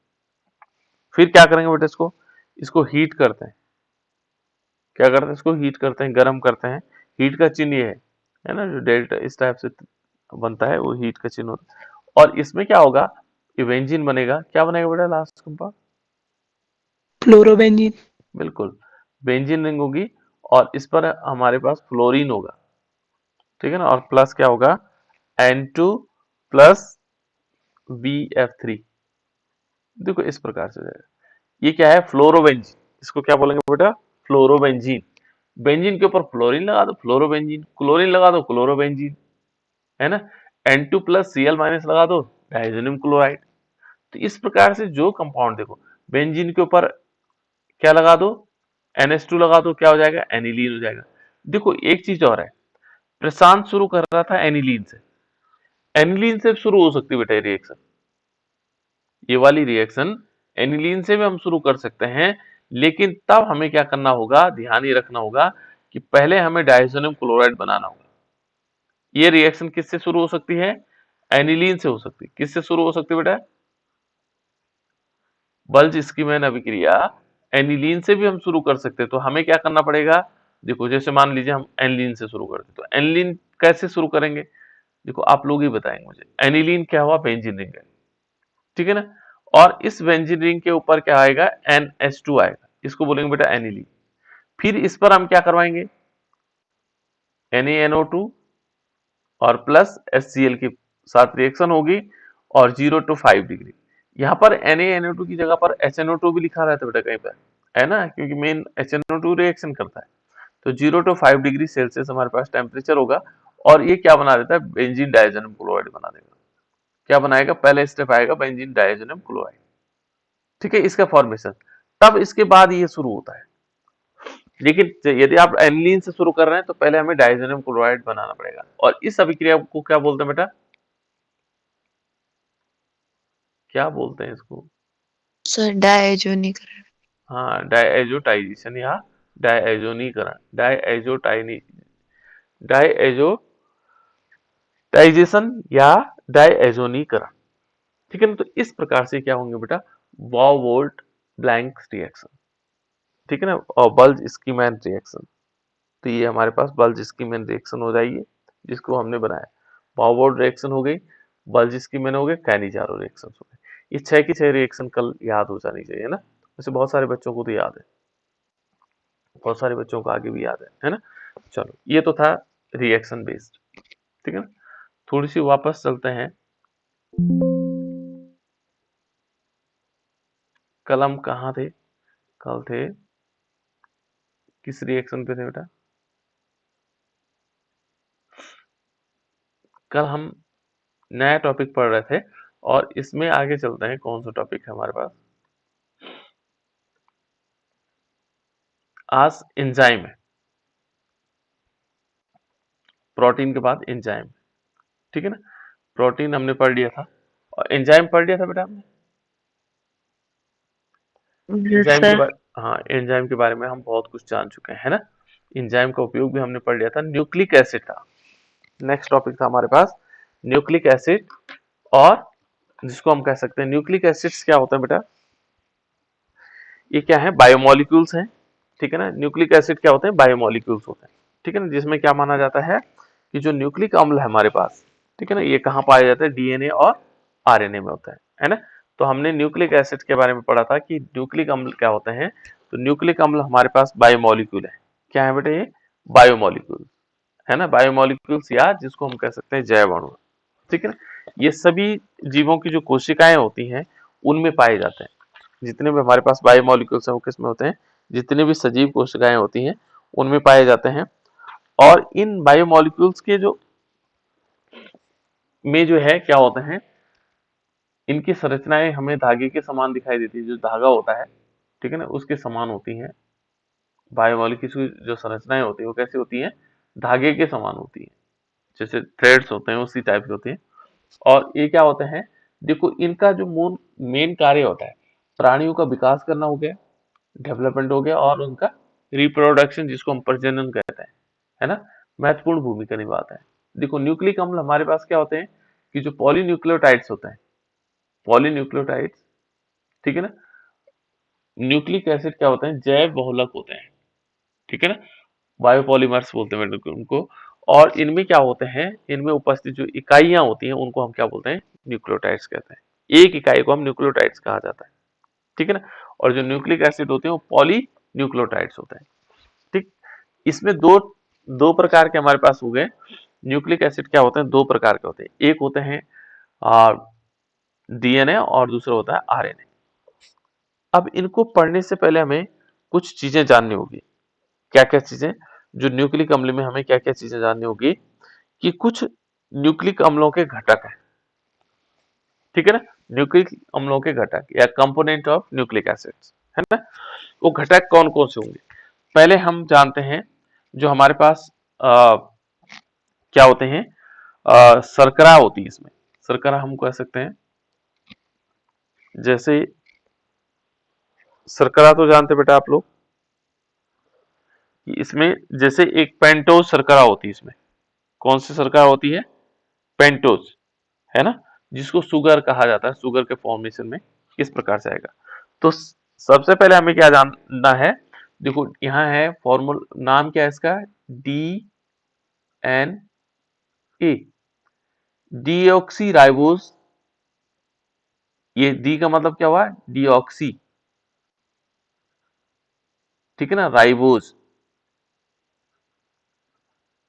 Speaker 1: फिर क्या करेंगे बेटा? इसको हीट करते हैं। क्या करते हैं? इसको हीट करते हैं, गर्म करते हैं। हीट का चिन्ह ये है ना, जो डेल्टा इस टाइप से बनता है वो हीट का चिन्ह होता है। और इसमें क्या होगा? ये बेंजीन बनेगा, क्या बनेगा बेटा लास्ट कंपाउंड?
Speaker 5: फ्लोरोबेंजीन।
Speaker 1: बिल्कुल, बेंजीन रिंग होगी और इस पर हमारे पास फ्लोरीन होगा, ठीक है ना। और प्लस क्या होगा? N2 plus BF3। देखो इस प्रकार से जाएगा। ये क्या है? फ्लोरोबेंजीन। इसको क्या बोलेंगे बेटा? फ्लोरोबेंजीन। बेंजीन के ऊपर फ्लोरीन लगा दो, फ्लोरोबेंजीन। क्लोरीन लगा दो, क्लोरोबेंजीन, है ना। N2 प्लस Cl माइनस लगा दो, डाइजेनियम क्लोराइड। तो इस प्रकार से जो कंपाउंड देखो, बेंजीन के ऊपर क्या लगा दो? NH2 लगा दो, क्या हो जाएगा? एनिलीन हो जाएगा। देखो एक चीज और है, प्रशांत शुरू कर रहा था एनिलीन से। एनिलीन से शुरू हो सकती है बेटा ये रिएक्शन, ये वाली रिएक्शन एनिलीन से भी हम शुरू कर सकते हैं। लेकिन तब हमें क्या करना होगा? ध्यान ये रखना होगा कि पहले हमें डायज़ोनियम क्लोराइड बनाना होगा। ये रिएक्शन किससे शुरू हो सकती है? एनिलीन से हो सकती है। किससे शुरू हो सकती है बेटा? बल्ज स्कीमैन अभिक्रिया एनिलीन से भी हम शुरू कर सकते हैं। तो हमें क्या करना पड़ेगा, देखो जैसे मान लीजिए हम एनिलीन से शुरू करते, तो एनिलीन कैसे शुरू करेंगे, देखो आप लोग ही बताएंगे मुझे। एनिलीन क्या हुआ, बेंजीन रिंग है, ठीक है ना। और इस बेंजीन रिंग के ऊपर क्या आएगा, NH2 आएगा, इसको बोलेंगे बेटा एनिलीन। फिर इस पर हम क्या करवाएंगे, NaNO2 और प्लस HCl के साथ रिएक्शन होगी और 0 to 5 डिग्री। यहाँ पर NaNO2 की जगह पर HNO2 भी लिखा रहता है बेटा कहीं पर, है ना, क्योंकि मेन HNO2 रिएक्शन करता है। तो 0 to 5 डिग्री सेल्सियस हमारे पास टेम्परेचर होगा और ये क्या बना देता है, बेंजीन डायजोनियम क्लोराइड बना देगा। क्या बनाएगा, पहले स्टेप आएगा बेंजीन डायजोनियम क्लोराइड, ठीक है, इसका फॉर्मेशन। तब इसके बाद ये शुरू होता है। लेकिन यदि आप एनिलीन से शुरू कर रहे हैं तो पहले हमें डायजोनियम क्लोराइड बनाना पड़ेगा। और इस अभिक्रिया को क्या बोलते हैं बेटा, क्या बोलते हैं इसको,
Speaker 2: सर डायजोनीकरण।
Speaker 1: हाँ डायएजोटाइजेशन या डायएजोनीकरण, डायएजोटाइजेशन या डायएजोनीकरण, ठीक है ना। तो इस प्रकार से क्या होंगे बेटा, वॉ-वोल्ट ब्लैंक रिएक्शन, ठीक है ना, और बल्ज स्कीमैन रिएक्शन। तो ये हमारे पास बल्ज स्कीमैन रिएक्शन हो जाएगी जिसको हमने बनाया। वॉ-वोल्ट रिएक्शन हो गई, बल्ज स्कीमैन हो गए, कैनिजारो रिएक्शन हो गए। ये 6 की 6 रिएक्शन कल याद हो जानी चाहिए ना, वैसे बहुत सारे बच्चों को तो याद है, बहुत सारे बच्चों को आगे भी याद है ना। चलो ये तो था रिएक्शन बेस्ड, ठीक है ना। थोड़ी सी वापस चलते हैं, कल हम कहाँ थे, कल थे किस रिएक्शन पे थे बेटा, कल हम नया टॉपिक पढ़ रहे थे और इसमें आगे चलते हैं। कौन सा टॉपिक है हमारे पास आज, एंजाइम है, प्रोटीन के बाद एंजाइम, ठीक है ना। प्रोटीन हमने पढ़ लिया था और एंजाइम पढ़ लिया था बेटा हमने। एंजाइम के बारे, हाँ एंजाइम के बारे में हम बहुत कुछ जान चुके हैं, है ना। एंजाइम का उपयोग भी हमने पढ़ लिया था। न्यूक्लिक एसिड था, नेक्स्ट टॉपिक था हमारे पास न्यूक्लिक एसिड, और जिसको हम कह सकते हैं न्यूक्लिक एसिड्स क्या होता है बेटा, ये क्या है, बायोमोलिक्यूल्स हैं, ठीक है ना। न्यूक्लिक एसिड क्या होते हैं, बायोमोलिक्यूल्स होते हैं, ठीक है ना, जिसमें क्या माना जाता है कि जो न्यूक्लिक अम्ल है हमारे पास, ठीक है ना, ये कहाँ पाया जाता है, डीएनए और आरएनए में होता है ना। तो हमने न्यूक्लिक एसिड के बारे में पढ़ा था कि न्यूक्लिक अम्ल क्या होते हैं। तो न्यूक्लिक अम्ल हमारे पास बायोमोलिक्यूल है, क्या है बेटा, ये बायोमोलिक्यूल है ना, बायोमोलिक्यूल्स या जिसको हम कह सकते हैं जैव अणु, ठीक है ना। ये सभी जीवों की जो कोशिकाएं होती हैं उनमें पाए जाते हैं। जितने भी हमारे पास बायोमोलिक्यूल्स हैं वो किसमें होते हैं, जितने भी सजीव कोशिकाएं होती हैं उनमें पाए जाते हैं। और इन बायोमोलिक्यूल्स के जो में जो है क्या होते हैं, इनकी संरचनाएं हमें धागे के समान दिखाई देती है। जो धागा होता है, ठीक है ना, उसके समान होती हैं। बायोमोलिक्यूल्स की जो संरचनाएं होती है वो कैसी होती हैं, धागे के समान होती है, जैसे थ्रेड्स होते हैं उसी टाइप के होते हैं। और ये क्या होते हैं, देखो इनका जो मेन कार्य होता है, प्राणियों का विकास करना हो गया, डेवलपमेंट हो गया, और उनका रिप्रोडक्शन जिसको हम प्रजनन कहते हैं, है ना, महत्वपूर्ण भूमिका निभाता है। देखो न्यूक्लिक अम्ल हमारे पास क्या होते हैं कि जो पॉलीन्यूक्लियोटाइड्स होते हैं, पॉलीन्यूक्लियोटाइड्स, ठीक है ना। न्यूक्लिक एसिड क्या होते हैं, जैव बहुलक होते हैं, ठीक है ना, बायोपॉलीमर्स बोलते हैं उनको। और इनमें क्या होते हैं, इनमें उपस्थित जो इकाइयां होती हैं उनको हम क्या बोलते हैं, न्यूक्लियोटाइड्स कहते हैं। एक इकाई को हम न्यूक्लियोटाइड्स कहा जाता है, ठीक है ना। और जो न्यूक्लिक एसिड होते हैं वो पॉली न्यूक्लियोटाइड्स होते हैं, ठीक। इसमें दो दो प्रकार के हमारे पास हो गए न्यूक्लिक एसिड, क्या होते हैं, दो प्रकार के होते हैं। एक होते हैं डीएनए और दूसरा होता है आरएनए। अब इनको पढ़ने से पहले हमें कुछ चीजें जाननी होगी। क्या क्या चीजें, जो न्यूक्लिक अम्ल में हमें क्या क्या चीजें जाननी होगी, कि कुछ न्यूक्लिक अम्लों के घटक हैं, ठीक है ना। न्यूक्लिक अम्लों के घटक या कंपोनेंट ऑफ न्यूक्लिक एसिड्स, है ना। वो घटक कौन कौन से होंगे, पहले हम जानते हैं जो हमारे पास क्या होते हैं, शर्करा होती है। इसमें शर्करा हम कह सकते हैं, जैसे शर्करा तो जानते बेटा आप लोग, इसमें जैसे एक पेंटोज शर्करा होती है। इसमें कौन सी शर्करा होती है, पेंटोज, है ना, जिसको शुगर कहा जाता है। शुगर के फॉर्मेशन में इस प्रकार से आएगा। तो सबसे पहले हमें क्या जानना है, देखो यहाँ है फॉर्मूला, नाम क्या है इसका, DNA, डीऑक्सी राइबोज। ये डी का मतलब क्या हुआ, डीऑक्सी, ठीक है ना, राइबोज,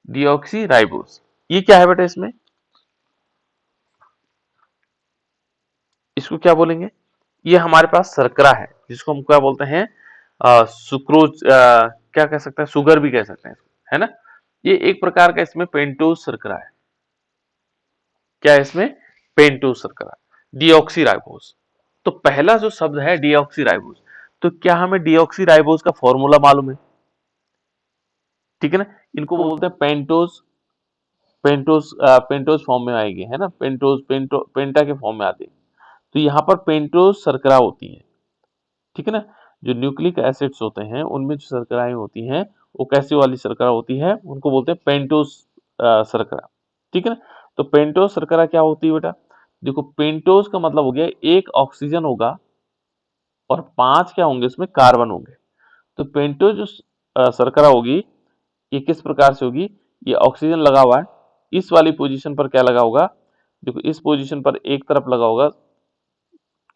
Speaker 1: डीऑक्सी राइबोज। ये क्या है बेटा, इसमें इसको क्या बोलेंगे, ये हमारे पास शर्करा है जिसको हम क्या बोलते हैं, सुक्रोज, क्या कह सकते हैं, शुगर भी कह सकते हैं, है ना। ये एक प्रकार का इसमें पेंटोज शर्करा है। क्या है इसमें, पेंटोज शर्करा, डीऑक्सी राइबोज। तो पहला जो शब्द है डीऑक्सी राइबोज, तो क्या हमें डीऑक्सी राइबोज का फॉर्मूला मालूम है, ठीक है ना। इनको बोलते हैं पेंटोज, पेंटोज फॉर्म में आएंगे, है ना, पेंटा के फॉर्म में आते हैं। तो यहाँ पर पेंटोज शर्करा होती है, ठीक है ना। जो न्यूक्लिक एसिड्स होते हैं उनमें जो शर्कराएं होती हैं वो कैसी वाली शर्करा होती है, उनको बोलते हैं पेंटोज शर्करा, ठीक है ना। तो पेंटोज शर्करा क्या होती है बेटा, देखो पेंटोज का मतलब हो गया एक ऑक्सीजन होगा और 5 क्या होंगे इसमें, कार्बन होंगे। तो पेंटोज जो शर्करा होगी ये किस प्रकार से होगी, ये ऑक्सीजन लगा हुआ है, इस वाली पोजीशन पर क्या लगा होगा, देखो इस पोजीशन पर एक तरफ लगा होगा,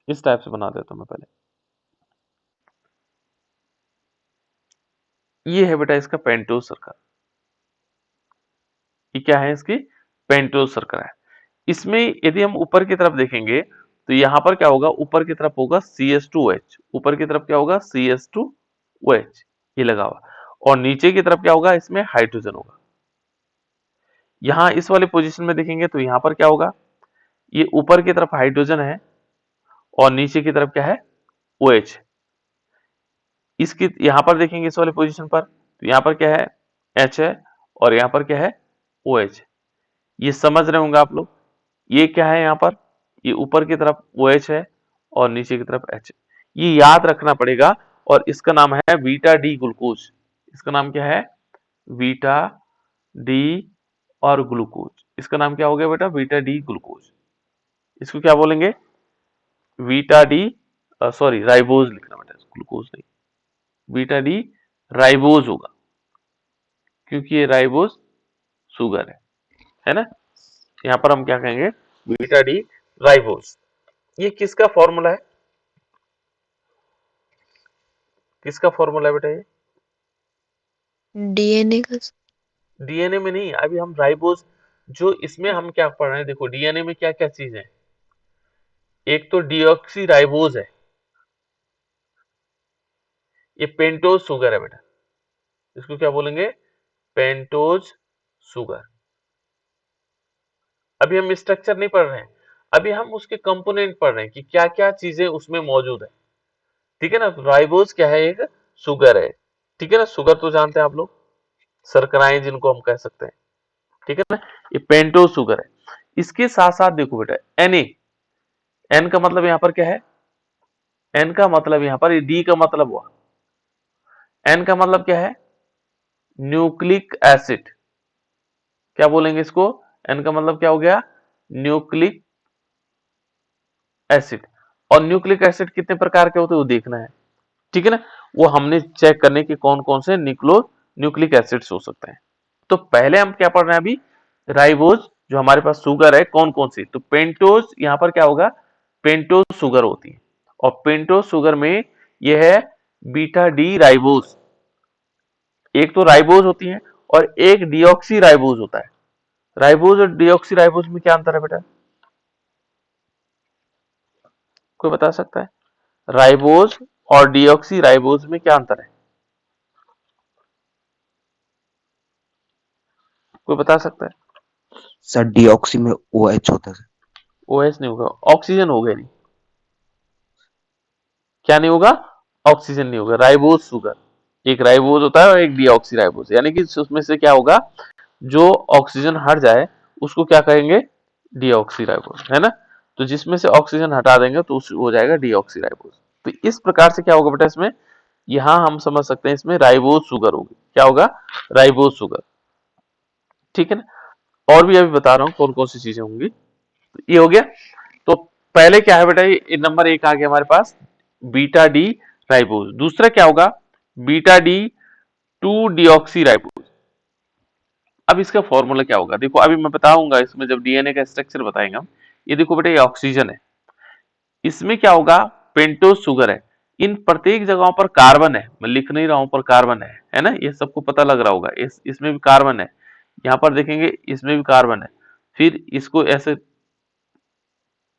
Speaker 1: इस टाइप से बना देता हूं मैं पहले। ये है बेटा इसका पेंटोज शर्करा, ये क्या है इसकी, पेंटोज शर्करा है। इसमें यदि हम ऊपर की तरफ देखेंगे तो यहां पर क्या होगा, ऊपर की तरफ होगा CH2OH, ऊपर की तरफ क्या होगा, CH2OH, ये लगा हुआ, और नीचे की तरफ क्या होगा, इसमें हाइड्रोजन होगा। यहां इस वाले पोजीशन में देखेंगे तो यहां पर क्या होगा, ये ऊपर की तरफ हाइड्रोजन है और नीचे की तरफ क्या है, OH। इसकी यहां पर देखेंगे इस वाले पोजीशन पर तो यहां पर क्या है, H है और यहां पर क्या है, OH। ये समझ रहे होंगे आप लोग, ये क्या है यहाँ पर, ये ऊपर की तरफ OH है और नीचे की तरफ H। ये याद रखना पड़ेगा और इसका नाम है बीटा डी ग्लूकोज। इसका नाम क्या है, बीटा डी और ग्लूकोज। इसका नाम क्या हो गया बेटा, बीटा डी ग्लूकोज। इसको क्या बोलेंगे, बीटा डी, सॉरी राइबोज लिखना बेटा, ग्लूकोज नहीं, बीटा डी राइबोज होगा क्योंकि ये राइबोज शुगर है ना। यहाँ पर हम क्या कहेंगे, बीटा डी राइबोज। ये किसका फॉर्मूला है, किसका फॉर्मूला है बेटा, ये
Speaker 2: डीएनए का।
Speaker 1: डीएनए में नहीं, अभी हम राइबोज, जो इसमें हम क्या पढ़ रहे हैं, देखो डीएनए में क्या क्या चीज है, एक तो डीऑक्सी राइबोज है, ये पेंटोज शुगर है बेटा, इसको क्या बोलेंगे, पेंटोज शुगर। अभी हम स्ट्रक्चर नहीं पढ़ रहे हैं, अभी हम उसके कंपोनेंट पढ़ रहे हैं कि क्या क्या चीजें उसमें मौजूद है, ठीक है ना। तो राइबोज क्या है, एक शुगर है, ठीक है ना। शुगर तो जानते हैं आप लोग, शर्कराएं जिनको हम कह सकते हैं, ठीक है ना। ये पेंटोज शुगर है। इसके साथ साथ देखो बेटा Na, एन का मतलब यहां पर क्या है, एन का मतलब यहां पर, डी का मतलब हुआ, एन का मतलब क्या है, न्यूक्लिक एसिड। क्या बोलेंगे इसको, एन का मतलब क्या हो गया, न्यूक्लिक एसिड। और न्यूक्लिक एसिड कितने प्रकार के होते हैं वो देखना है, ठीक है ना। वो हमने चेक करने के कौन कौन से न्यूक्लिक एसिड्स हो सकते हैं। तो पहले हम क्या पढ़ रहे हैं अभी, राइबोज जो हमारे पास शुगर है कौन कौन सी, तो पेंटोज, यहां पर क्या होगा, पेंटोज शुगर होती है, और पेंटोज शुगर में यह है बीटा डी राइबोज। एक तो राइबोज होती है और एक डीऑक्सी राइबोज होता है। राइबोज और डीऑक्सी राइबोज में क्या अंतर है बेटा, कोई बता सकता है, राइबोज और डीऑक्सी राइबोज में क्या अंतर है, कोई बता सकता है।
Speaker 6: सर डीऑक्सी में OH होता है सर।
Speaker 1: OH नहीं होगा, ऑक्सीजन होगा नहीं, क्या नहीं होगा, ऑक्सीजन नहीं होगा। राइबोज शुगर, एक राइबोज होता है और एक डीऑक्सी राइबोज, यानी कि उसमें से क्या होगा, जो ऑक्सीजन हट जाए उसको क्या कहेंगे, डीऑक्सी राइबोज, है ना। तो जिसमें से ऑक्सीजन हटा देंगे तो हो जाएगा डीऑक्सी राइबोज। तो इस प्रकार से क्या होगा बेटा इसमें, यहां हम समझ सकते हैं इसमें राइबोज शुगर होगी, क्या होगा, राइबोज शुगर, ठीक है ना। और भी अभी बता रहा हूं कौन कौन सी चीजें होंगी। ये हो गया। तो पहले क्या है बेटा, ये नंबर 1 आ गया हमारे पास, बीटा डी राइबोज। दूसरा क्या होगा, बीटा डी 2 डीऑक्सी राइबोज। अब इसका फॉर्मूला क्या होगा, देखो अभी मैं बताऊंगा इसमें जब डीएनए का स्ट्रक्चर बताएंगे हम। ये देखो बेटा, ये ऑक्सीजन है, इसमें क्या होगा, पेंटोज शुगर है, इन प्रत्येक जगहों पर कार्बन है, मैं लिख नहीं रहा हूं पर कार्बन है ना, ये सबको पता लग रहा होगा। इसमें भी कार्बन है, यहां पर देखेंगे इसमें भी कार्बन है। फिर इसको ऐसे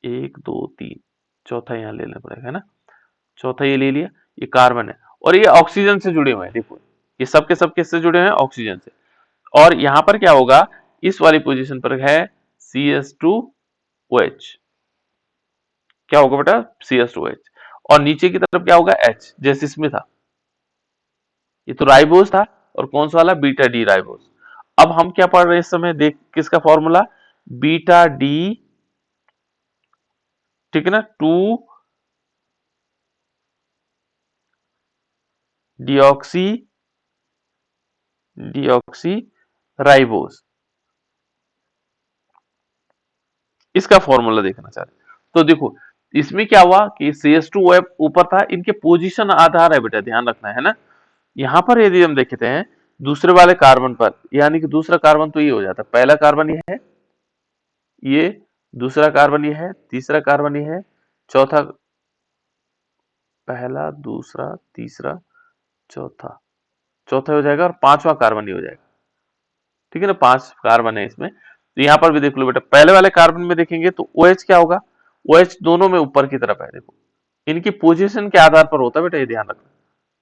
Speaker 1: 1 2 3, चौथा यहां ले लेना पड़ेगा, है ना, चौथा ये ले लिया, ये कार्बन है और ये ऑक्सीजन से जुड़े हुए हैं। देखो ये सब के सब किससे जुड़े हुए हैं, ऑक्सीजन से। और यहां पर क्या होगा, इस वाली पोजीशन पर है CH2OH। क्या होगा बेटा, CH2OH। और नीचे की तरफ क्या होगा, H, जैसे इसमें था। ये तो राइबोज था और कौन सा वाला, बीटा डी राइबोज। अब हम क्या पढ़ रहे हैं इस समय, देख किसका फॉर्मूला, बीटा डी, ठीक है ना, 2 डीऑक्सी डीऑक्सी राइबोज, इसका फॉर्मूला देखना चाह रहे। तो देखो इसमें क्या हुआ कि CH2OH ऊपर था, इनके पोजीशन आधार है बेटा, ध्यान रखना है ना। यहां पर यदि हम देखते हैं दूसरे वाले कार्बन पर, यानी कि दूसरा कार्बन तो ये हो जाता है, पहला कार्बन ये है, ये दूसरा कार्बन ये है, तीसरा कार्बन ये है, चौथा, पहला दूसरा तीसरा चौथा, चौथा हो जाएगा और पांचवा कार्बन ये हो जाएगा, ठीक है ना, 5 कार्बन है इसमें। तो यहां पर भी देख लो बेटा, पहले वाले कार्बन में देखेंगे तो OH क्या होगा, OH दोनों में ऊपर की तरफ है, देखो इनकी पोजीशन के आधार पर होता है बेटा, ये ध्यान रखना,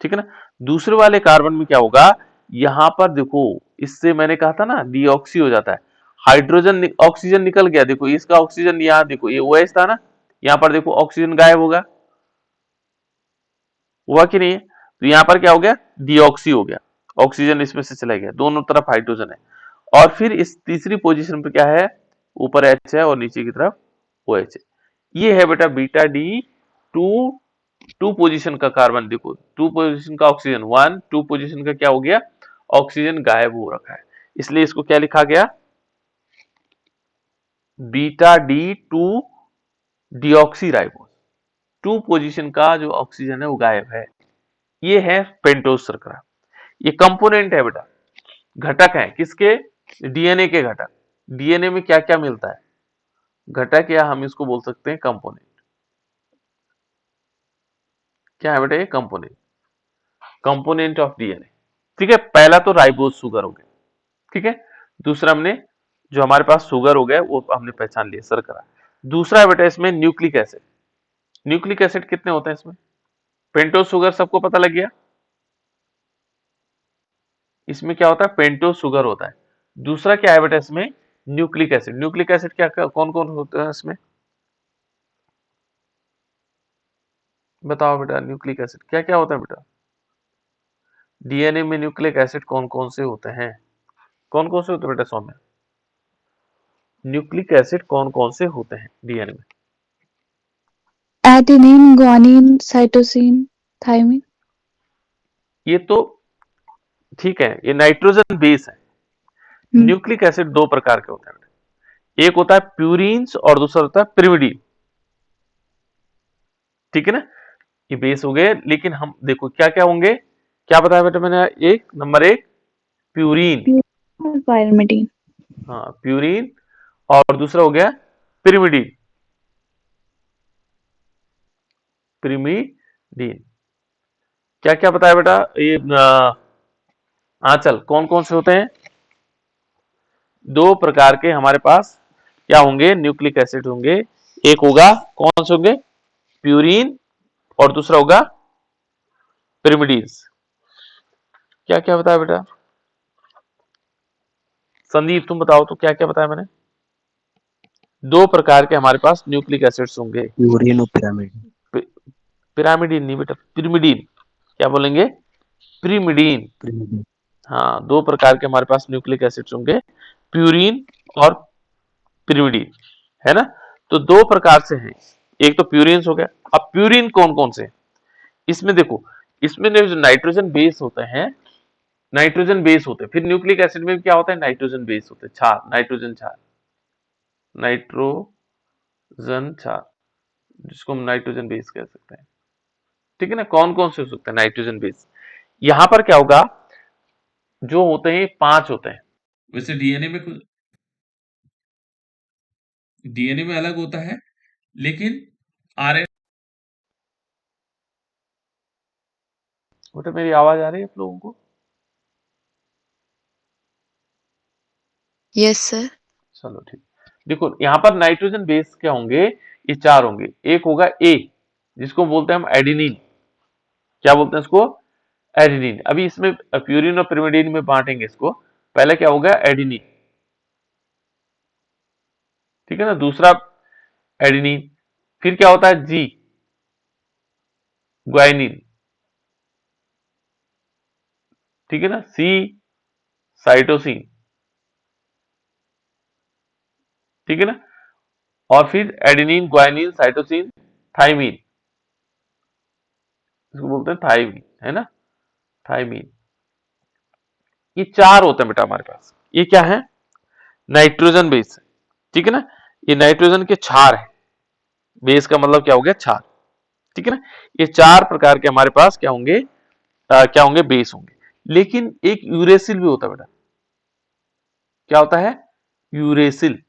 Speaker 1: ठीक है ना। दूसरे वाले कार्बन में क्या होगा, यहां पर देखो, इससे मैंने कहा था ना डीऑक्सी हो जाता है, हाइड्रोजन ऑक्सीजन निकल गया, देखो इसका ऑक्सीजन, यहां देखो ये OH था ना, यहां पर देखो ऑक्सीजन गायब होगा, हुआ कि नहीं है। तो यहां पर क्या हो गया, डीऑक्सी हो गया, ऑक्सीजन इसमें से चला गया, दोनों तरफ हाइड्रोजन है। और फिर इस तीसरी पोजीशन पे क्या है, ऊपर H है और नीचे की तरफ OH है। ये है बेटा बीटा डी 2 पोजीशन का कार्बन, देखो 2 पोजीशन का ऑक्सीजन 1, 2 पोजीशन का क्या हो गया, ऑक्सीजन गायब हो रखा है, इसलिए इसको क्या लिखा गया, beta D 2 deoxy ribose. 2 position का जो ऑक्सीजन है वो गायब है। ये है पेंटोज शर्करा, ये कंपोनेंट है बेटा, घटक है किसके, डीएनए के घटक। डीएनए में क्या क्या मिलता है, घटक, या हम इसको बोल सकते हैं कंपोनेंट। क्या है बेटा, ये कंपोनेंट, कंपोनेंट ऑफ डीएनए, ठीक है। पहला तो राइबोज शुगर हो गया, ठीक है। दूसरा हमने जो हमारे पास शुगर हो गया वो हमने पहचान लिया, शर्करा। दूसरा है बेटा इसमें न्यूक्लिक एसिड। न्यूक्लिक एसिड कितने होते हैं इसमें, पेंटोज शुगर सबको पता लग गया, इसमें क्या होता है, पेंटोज शुगर होता है। दूसरा क्या है बेटा इसमें, न्यूक्लिक एसिड। न्यूक्लिक एसिड क्या कौन कौन होते हैं इसमें, बताओ बेटा, न्यूक्लिक एसिड क्या क्या होता है बेटा, डीएनए में न्यूक्लिक एसिड कौन कौन से होते हैं, कौन कौन से होते हैं बेटा सौम्य, न्यूक्लिक एसिड कौन कौन से होते हैं डीएनए में,
Speaker 3: एडेनिन, ग्वानिन, साइटोसिन, थायमिन।
Speaker 1: ये तो ठीक है, ये नाइट्रोजन बेस है। न्यूक्लिक एसिड 2 प्रकार के होते हैं, एक होता है प्यूरिन्स और दूसरा होता है पिरिमिडीन, ठीक है ना। ये बेस हो गए, लेकिन हम देखो क्या क्या होंगे, क्या बताया बेटा मैंने, एक नंबर 1 प्यूरिन,
Speaker 3: पायरिमिडीन।
Speaker 1: हाँ प्यूरिन, और दूसरा हो गया पिरिमिडीन, पिरिमिडीन। क्या क्या बताया बेटा, ये चल कौन कौन से होते हैं, 2 प्रकार के हमारे पास क्या होंगे, न्यूक्लिक एसिड होंगे। एक होगा कौन से होंगे, प्यूरिन, और दूसरा होगा पिरिमिडीन्स। क्या क्या बताया बेटा, संदीप तुम बताओ तो क्या क्या बताया मैंने, 2 प्रकार के हमारे पास न्यूक्लिक एसिड्स होंगे,
Speaker 6: यूरेन और पिरामिड।
Speaker 1: पिरामिडीन नहीं बेटा, पिरिमिडीन, क्या बोलेंगे, पिरिमिडीन।
Speaker 6: पिरामिड।
Speaker 1: हाँ 2 प्रकार के हमारे पास न्यूक्लिक एसिड्स होंगे, प्यूरिन और पिरिमिडीन, है ना। तो 2 प्रकार से हैं, एक तो प्यूरिन्स हो गया। अब प्यूरिन कौन कौन से, इसमें देखो, इसमें जो नाइट्रोजन बेस होते हैं, नाइट्रोजन बेस होते हैं, फिर न्यूक्लिक एसिड में क्या होता है, नाइट्रोजन बेस होते हैं, क्षार, नाइट्रोजन क्षार, नाइट्रोजन क्षार, जिसको हम नाइट्रोजन बेस कह सकते हैं, ठीक है ना, कौन कौन से हो सकते हैं नाइट्रोजन बेस। यहां पर क्या होगा, जो होते हैं 5 होते हैं।
Speaker 7: वैसे डीएनए में अलग होता है, लेकिन आरएनए
Speaker 1: बेटा मेरी आवाज आ रही है आप लोगों को?
Speaker 2: Yes sir.
Speaker 1: चलो ठीक। देखो यहाँ पर नाइट्रोजन बेस क्या होंगे, ये 4 होंगे। एक होगा ए, जिसको बोलते हैं हम एडिनिन। क्या बोलते हैं इसको? एडिनिन। अभी इसमें प्यूरिन और पिरिमिडीन में बांटेंगे इसको। पहले क्या होगा, एडिनिन, ठीक है ना, दूसरा एडिनिन। फिर क्या होता है, जी, ग्वाइनिन, ठीक है ना, सी, साइटोसिन, ठीक है ना, और फिर एडेनिन, ग्वाइनिन, साइटोसिन, थाइमीन, इसको बोलते हैं थाइमीन, है ना, थाइमीन। ये 4 होते हैं बेटा हमारे पास। ये क्या है, नाइट्रोजन बेस, ठीक है ना, ये नाइट्रोजन के क्षार है। बेस का मतलब क्या हो गया, क्षार, ठीक है ना। ये 4 प्रकार के हमारे पास क्या होंगे, क्या होंगे, बेस होंगे। लेकिन एक यूरेसिल भी होता है बेटा। क्या होता है, यूरेसिल,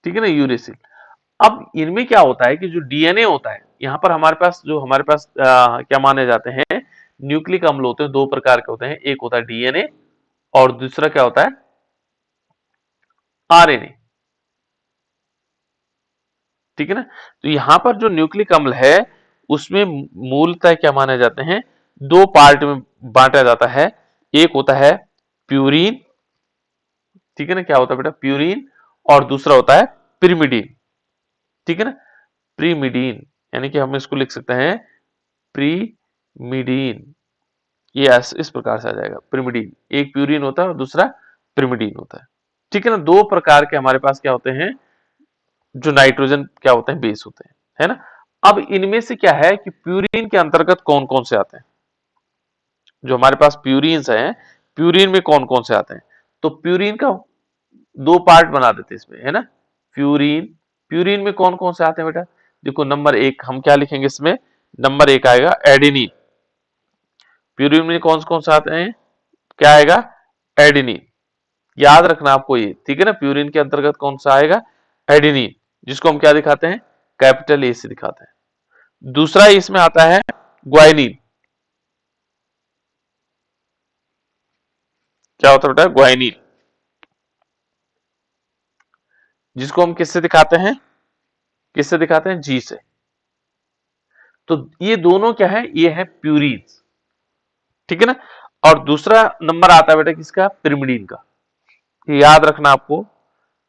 Speaker 1: ठीक है ना, यूरेसिल। अब इनमें क्या होता है कि जो डीएनए होता है, यहां पर हमारे पास जो हमारे पास क्या माने जाते हैं, न्यूक्लिक अम्ल होते हैं। 2 प्रकार के होते हैं, एक होता है डीएनए और दूसरा क्या होता है, आरएनए, ठीक है ना। तो यहां पर जो न्यूक्लिक अम्ल है, उसमें मूलतः क्या माने जाते हैं, 2 पार्ट में बांटा जाता है। एक होता है प्यूरिन, ठीक है ना, क्या होता है बेटा, प्यूरिन, और दूसरा होता है पिरिमिडीन, ठीक है ना, प्रीमिडीन, यानी कि हम इसको लिख सकते हैं प्रीमिडीन। ये इस प्रकार से आ जाएगा, पिरिमिडीन। एक प्यूरिन होता है और दूसरा पिरिमिडीन होता है, ठीक है ना। 2 प्रकार के हमारे पास क्या होते हैं, जो नाइट्रोजन क्या होते हैं, बेस होते हैं, है ना। अब इनमें से क्या है कि प्यूरिन के अंतर्गत कौन कौन से आते हैं, जो हमारे पास प्यूरिन्स हैं, प्यूरिन में कौन कौन से आते हैं। तो प्यूरिन का 2 पार्ट बना देते हैं इसमें, है ना। प्यूरिन, प्यूरिन में कौन कौन से आते हैं बेटा, देखो नंबर 1 हम क्या लिखेंगे इसमें, नंबर 1 आएगा एडेनिन। प्यूरिन में कौन से आते हैं, क्या आएगा, एडेनिन। याद रखना आपको ये, ठीक है ना। प्यूरिन के अंतर्गत कौन सा आएगा, एडेनिन, जिसको हम क्या दिखाते हैं, कैपिटल ए से दिखाते हैं। दूसरा इसमें आता है ग्वाइनिन। क्या होता है बेटा, ग्वाइनिन, जिसको हम किससे दिखाते हैं, किससे दिखाते हैं, जी से। तो ये दोनों क्या है, ये है प्यूरिन, ठीक है ना। और दूसरा नंबर आता है बेटा किसका, पिरिमिडीन का। ये याद रखना आपको,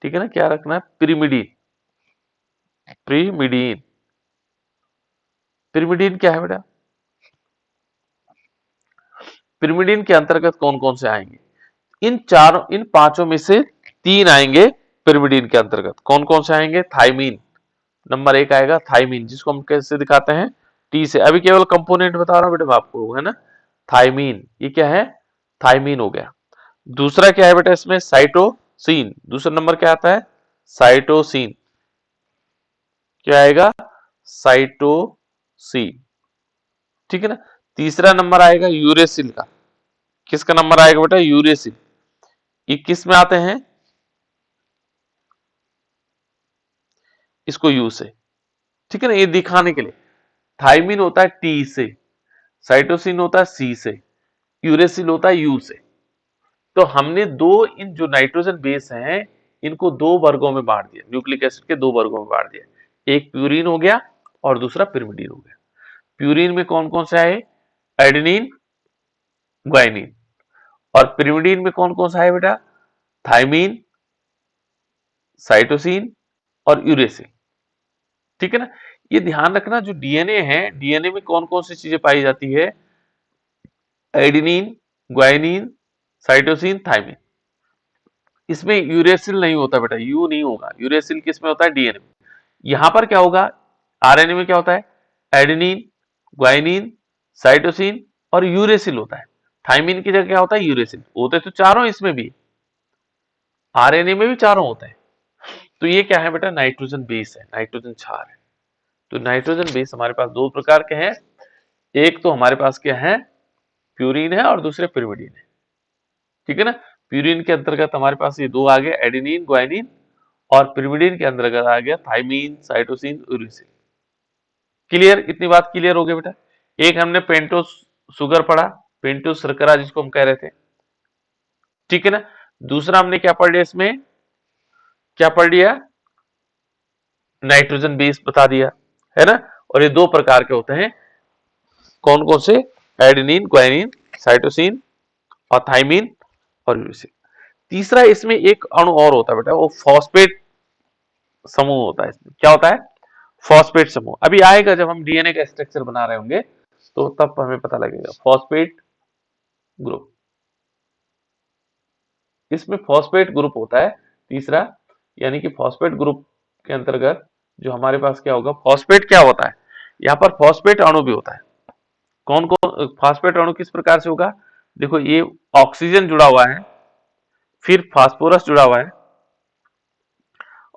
Speaker 1: ठीक है ना, क्या रखना है, पिरिमिडीन, पिरिमिडीन। पिरिमिडीन क्या है बेटा, पिरिमिडीन के अंतर्गत कौन कौन से आएंगे, इन पांचों में से 3 आएंगे पिरिमिडीन के अंतर्गत। कौन कौन से आएंगे, थाइमीन, नंबर 1 आएगा थाइमीन, जिसको हम कैसे दिखाते हैं, टी से। अभी केवल कंपोनेंट बता रहा हूं बेटा मैं आपको, है ना, थाइमीन, ये क्या है, थाइमीन हो गया। दूसरा क्या है बेटा इसमें, साइटोसिन, दूसरा नंबर क्या आता है, साइटोसिन, क्या आएगा, साइटोसिन, ठीक है ना। तीसरा नंबर आएगा यूरेसिल का। किसका नंबर आएगा बेटा, यूरेसिल। ये किस में आते हैं, इसको यू से, ठीक है ना, ये दिखाने के लिए। थाइमीन होता है टी से, साइटोसिन होता है सी से, यूरेसिल होता है यू से। तो हमने इन जो नाइट्रोजन बेस हैं, इनको 2 वर्गों में बांट दिया, न्यूक्लिक एसिड के 2 वर्गों में बांट दिया। एक प्यूरिन हो गया और दूसरा पिरिमिडीन हो गया। प्यूरिन में कौन कौन से आए, एडेनिन, ग्वाइनिन, और पिरिमिडीन में कौन कौन सा है बेटा, थाइमीन, साइटोसिन और यूरेसिल, ठीक है ना। ये ध्यान रखना, जो डीएनए है, डीएनए में कौन कौन सी चीजें पाई जाती है, एडेनिन, ग्वाइनिन, साइटोसिन, थाइमीन। इसमें यूरेसिल नहीं होता बेटा, यू नहीं होगा, यूरेसिल किस में होता है, डीएनए में। यहां पर क्या होगा, आरएनए में क्या होता है, एडेनिन, ग्वाइनिन, साइटोसिन और यूरेसिल होता है। थाइमीन की जगह क्या होता है, यूरेसिल। होते तो चारों इसमें भी, आरएनए में भी चारों होते हैं। तो ये क्या है बेटा, नाइट्रोजन बेस है, नाइट्रोजन क्षार है, तो नाइट्रोजन बेस हमारे पास दो प्रकार के हैं, एक तो हमारे पास क्या है, प्यूरीन है और दूसरे पिरिमिडीन है, ठीक है ना। प्यूरीन के अंतर्गत हमारे पास ये दो आ गए, एडेनिन ग्वाइनिन, और पिरिमिडीन के अंतर्गत आ गया थाइमीन, साइटोसिन, यूरेसिल। क्लियर, इतनी बात क्लियर हो गई बेटा। एक हमने पेंटोस शुगर पढ़ा, पेंटोस शर्करा जिसको हम कह रहे थे, ठीक है ना। दूसरा हमने क्या पढ़ लिया, इसमें क्या पढ़ लिया, नाइट्रोजन बेस बता दिया, है ना। और ये दो प्रकार के होते हैं, कौन कौन से, एडेनिन, ग्वाइनिन, साइटोसिन और थाइमीन और यूरेसिल। तीसरा इसमें एक अणु और होता है बेटा, वो फॉस्फेट समूह होता है। इसमें क्या होता है, फॉस्फेट समूह। अभी आएगा जब हम डीएनए का स्ट्रक्चर बना रहे होंगे तो तब हमें पता लगेगा, फॉस्फेट ग्रुप। इसमें फॉस्फेट ग्रुप होता है तीसरा, यानी कि फॉस्फेट ग्रुप के अंतर्गत जो हमारे पास क्या होगा, फॉस्फेट क्या होता है, यहाँ पर फॉस्फेट अणु भी होता है। कौन कौन फॉस्फेट अणु किस प्रकार से होगा, देखो ये ऑक्सीजन जुड़ा हुआ है, फिर फास्फोरस जुड़ा हुआ है,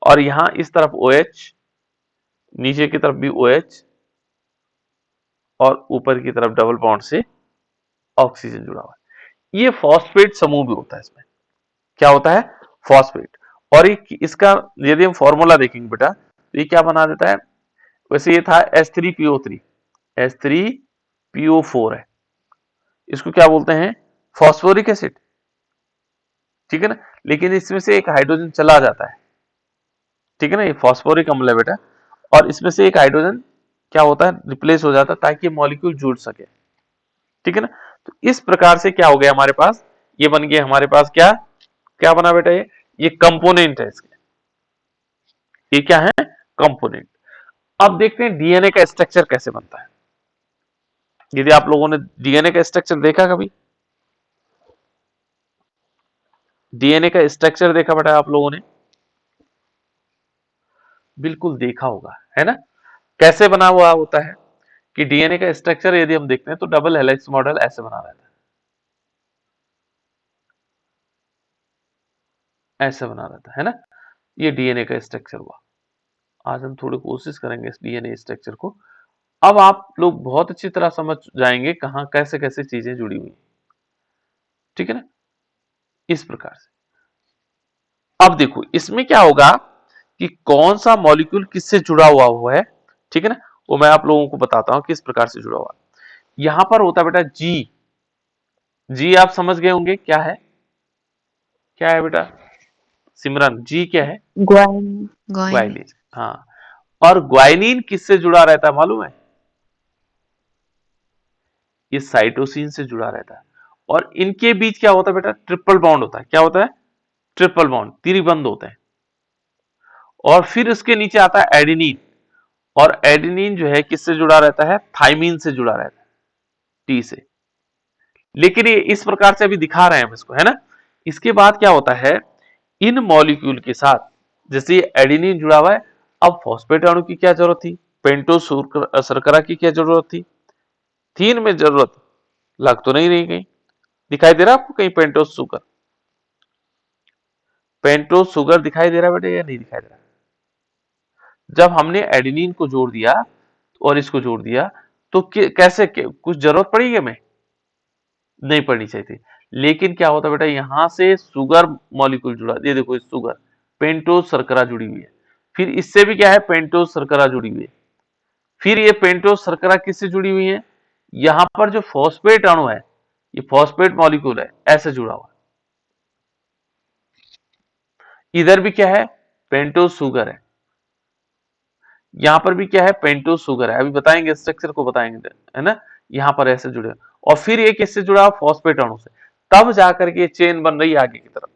Speaker 1: और यहां इस तरफ OH, नीचे की तरफ भी OH, और ऊपर की तरफ डबल बॉन्ड से ऑक्सीजन जुड़ा हुआ है। ये फॉस्फेट समूह भी होता है। इसमें क्या होता है, फॉस्फेट। और इसका यदि हम फॉर्मूला देखेंगे बेटा तो ये क्या बना देता है, वैसे ये था H3PO3, H3PO4 है, इसको क्या बोलते हैं, फॉस्फोरिक एसिड, ठीक है ना। लेकिन इसमें से एक हाइड्रोजन चला जाता है, ठीक है ना, ये फॉस्फोरिक अम्ल है बेटा, और इसमें से एक हाइड्रोजन क्या होता है, रिप्लेस हो जाता है ताकि मॉलिक्यूल जुड़ सके, ठीक है ना। तो इस प्रकार से क्या हो गया हमारे पास, ये बन गया हमारे पास क्या क्या बना बेटा, ये कंपोनेंट है इसके, ये क्या है, कंपोनेंट। अब देखते हैं डीएनए का स्ट्रक्चर कैसे बनता है। यदि आप लोगों ने डीएनए का स्ट्रक्चर देखा कभी, डीएनए का स्ट्रक्चर देखा बेटा आप लोगों ने, बिल्कुल देखा होगा, है ना। कैसे बना हुआ होता है कि डीएनए का स्ट्रक्चर यदि हम देखते हैं तो डबल हेलिक्स मॉडल ऐसे बना रहता है, ऐसे बना रहता है ना। ये डीएनए का स्ट्रक्चर हुआ। आज हम थोड़ी कोशिश करेंगे इस डीएनए स्ट्रक्चर को। अब आप लोग बहुत अच्छी तरह समझ जाएंगे कहां कैसे कैसे चीजें जुड़ी हुई, ठीक है ना, इस प्रकार से। अब देखो इसमें क्या होगा कि कौन सा मॉलिक्यूल किससे जुड़ा हुआ है, ठीक है ना, वो मैं आप लोगों को बताता हूं किस प्रकार से जुड़ा हुआ है। यहां पर होता है बेटा जी, जी आप समझ गए होंगे क्या है बेटा, सिमरन जी क्या है,
Speaker 2: ग्वाइन
Speaker 1: ग्वाइलिन, हाँ। और ग्वाइनिन किससे जुड़ा रहता है मालूम है, ये साइटोसिन से जुड़ा रहता है। और इनके बीच क्या होता है बेटा, ट्रिपल बॉन्ड होता है। क्या होता है, ट्रिपल बॉन्ड, त्रिबंध होते हैं। और फिर इसके नीचे आता है एडेनिन, और एडेनिन जो है किससे जुड़ा रहता है, थाइमीन से जुड़ा रहता है, टी से। लेकिन ये इस प्रकार से अभी दिखा रहे हैं हम इसको, है ना। इसके बाद क्या होता है, इन मॉलिक्यूल के साथ जैसे ये एडेनिन जुड़ा हुआ है, अब फॉस्फेट अणु की क्या जरूरत थी, पेंटोस शर्करा की क्या जरूरत थी इनमें जरूरत, लग तो नहीं रही कहीं, दिखाई दे रहा आपको कहीं पेंटोस शुगर दिखाई दे रहा है बेटे या नहीं दिखाई दे रहा। जब हमने एडेनिन को जोड़ दिया और इसको जोड़ दिया तो कैसे कुछ जरूरत पड़ी हमें, नहीं पड़नी चाहिए थी। लेकिन क्या होता बेटा, यहां से शुगर मॉलिक्यूल जुड़ा, ये देखो इस शुगर पेंटोस शर्करा जुड़ी हुई है, फिर इससे भी क्या है, पेंटोस शर्करा जुड़ी हुई है, फिर ये पेंटोस शर्करा किससे जुड़ी हुई है, यहां पर जो फॉस्फेट अणु है, ये फॉस्फेट मॉलिक्यूल है, ऐसे जुड़ा हुआ है। इधर भी क्या है, पेंटोस शुगर है, यहां पर भी क्या है, पेंटोस शुगर है। अभी बताएंगे स्ट्रक्चर को बताएंगे, है ना। यहां पर ऐसे जुड़े और फिर ये किससे जुड़ा, फॉस्फेट अणु से, तब जाकर के चेन बन रही है आगे की तरफ।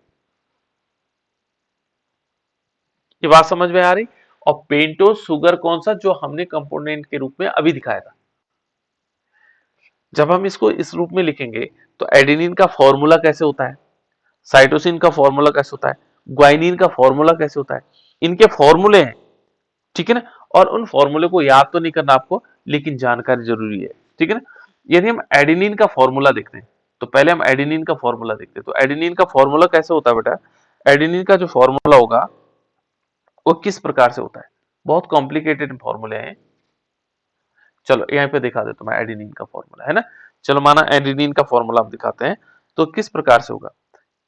Speaker 1: ये बात समझ में आ रही। और पेंटोस शुगर कौन सा, जो हमने कंपोनेंट के रूप में अभी दिखाया था। जब हम इसको इस रूप में लिखेंगे तो एडेनिन का फॉर्मूला कैसे होता है, साइटोसिन का फॉर्मूला कैसे होता है, ग्वाइनिन का फॉर्मूला कैसे होता है, इनके फॉर्मूले हैं, ठीक है ना। और उन फॉर्मूले को याद तो नहीं करना आपको, लेकिन जानकारी जरूरी है, ठीक है ना। यदि हम एडेनिन का फॉर्मूला देखते हैं तो पहले हम एडेनिन का फॉर्मूला देखते हैं। तो एडेनिन का फॉर्मूला कैसे होता है बेटा, एडेनिन का जो फॉर्मूला होगा वो किस प्रकार से होता है, बहुत कॉम्प्लिकेटेड फॉर्मूले हैं, चलो यहाँ पे दिखा देता हूं मैं एडेनिन का फॉर्मूला, है ना। चलो माना एडेनिन का फॉर्मूला हम दिखाते हैं, तो किस प्रकार से होगा,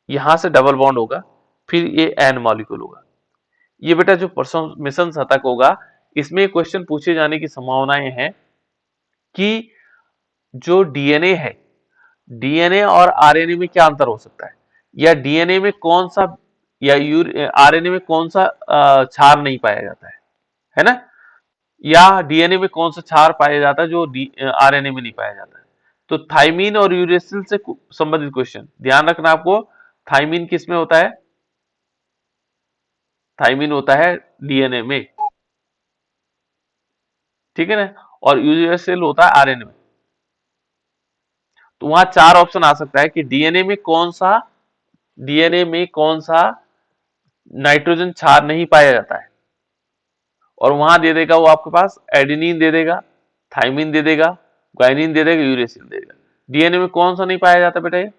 Speaker 1: यहां से डबल बॉन्ड होगा, फिर ये एन मॉलिक्यूल होगा। ये बेटा जो मिशन शतक होगा, इसमें क्वेश्चन पूछे जाने की संभावनाएं हैं कि जो डीएनए है, डीएनए और आरएनए में क्या अंतर हो सकता है, या डीएनए में कौन सा या आरएनए में कौन सा क्षार नहीं पाया जाता है ना, या डीएनए में कौन सा क्षार पाया जाता है जो आरएनए में नहीं पाया जाता है। तो थाइमीन और यूरेसिल से संबंधित क्वेश्चन ध्यान रखना आपको। थाइमीन किस में होता है, थाइमीन होता है डीएनए में, ठीक है ना, और यूरेसिल होता है आरएनए में। तो वहां 4 ऑप्शन आ सकता है कि डीएनए में कौन सा नाइट्रोजन क्षार नहीं पाया जाता है, और वहां दे देगा वो आपके पास एडेनिन दे देगा, थाइमीन दे देगा, ग्वाइनिन दे देगा, यूरेसिल दे देगा। डीएनए में कौन सा नहीं पाया जाता बेटा, ये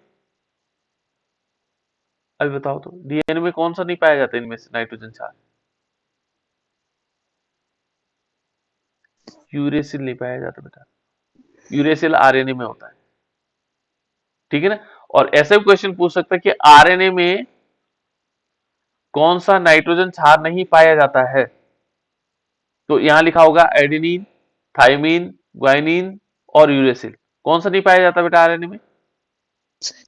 Speaker 1: अभी बताओ तो, डीएनए में कौन सा नहीं पाया जाता इनमें से नाइट्रोजन क्षार, यूरेसिल नहीं पाया जाता बेटा, यूरेसिल आरएनए में होता है, ठीक है ना। और ऐसे भी क्वेश्चन पूछ सकता है कि आरएनए में कौन सा नाइट्रोजन क्षार नहीं पाया जाता है, तो यहां लिखा होगा एडेनिन, थाइमीन, ग्वाइनिन और यूरेसिल। कौन सा नहीं पाया जाता बेटा आरएनए में,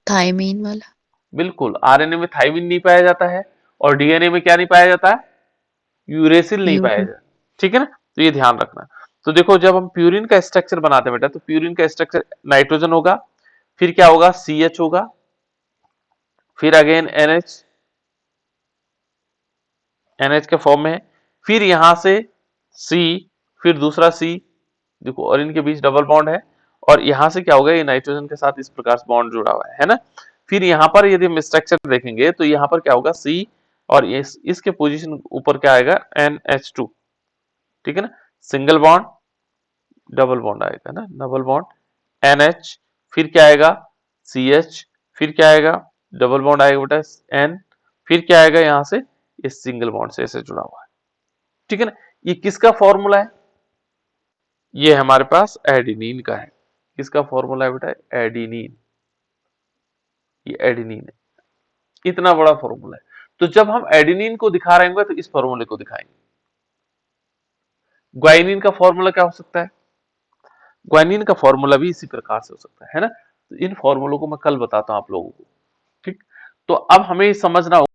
Speaker 2: थाइमीन वाला।
Speaker 1: बिल्कुल, आरएनए में थाइमीन नहीं पाया जाता है, और डीएनए में क्या नहीं पाया जाता है, यूरेसिल नहीं पाया जाता, ठीक है ना। तो ये ध्यान रखना। तो देखो जब हम प्यूरिन का स्ट्रक्चर बनाते हैं बेटा, तो प्यूरिन का स्ट्रक्चर नाइट्रोजन होगा, फिर क्या होगा, CH होगा, फिर अगेन NH के फॉर्म में है, फिर यहां से C, फिर दूसरा C, देखो और इनके बीच डबल बॉन्ड है, और यहां से क्या होगा, ये नाइट्रोजन के साथ इस प्रकार से बॉन्ड जुड़ा हुआ है ना। फिर यहां पर यदि हम स्ट्रक्चर देखेंगे तो यहां पर क्या होगा, C, और इसके पोजीशन ऊपर क्या आएगा, NH2, ठीक है ना, सिंगल बॉन्ड डबल बॉन्ड आएगा ना, डबल बॉन्ड NH, फिर क्या आएगा, CH, फिर क्या आएगा, डबल बॉन्ड आएगा बेटा N, फिर क्या आएगा, यहां से इस सिंगल बॉन्ड से ऐसे जुड़ा हुआ है, ठीक है ना। ये किसका फॉर्मूला है, ये हमारे पास एडेनिन का है। किसका फॉर्मूला है बेटा, एडेनिन, ये एडेनिन है, इतना बड़ा फॉर्मूला है। तो जब हम एडेनिन को दिखा रहे होंगे तो इस फॉर्मूले को दिखाएंगे। ग्वाइनिन का फॉर्मूला क्या हो सकता है, ग्वाइनिन का फॉर्मूला भी इसी प्रकार से हो सकता है ना। तो इन फॉर्मूलों को मैं कल बताता हूं आप लोगों को, ठीक। तो अब हमें समझना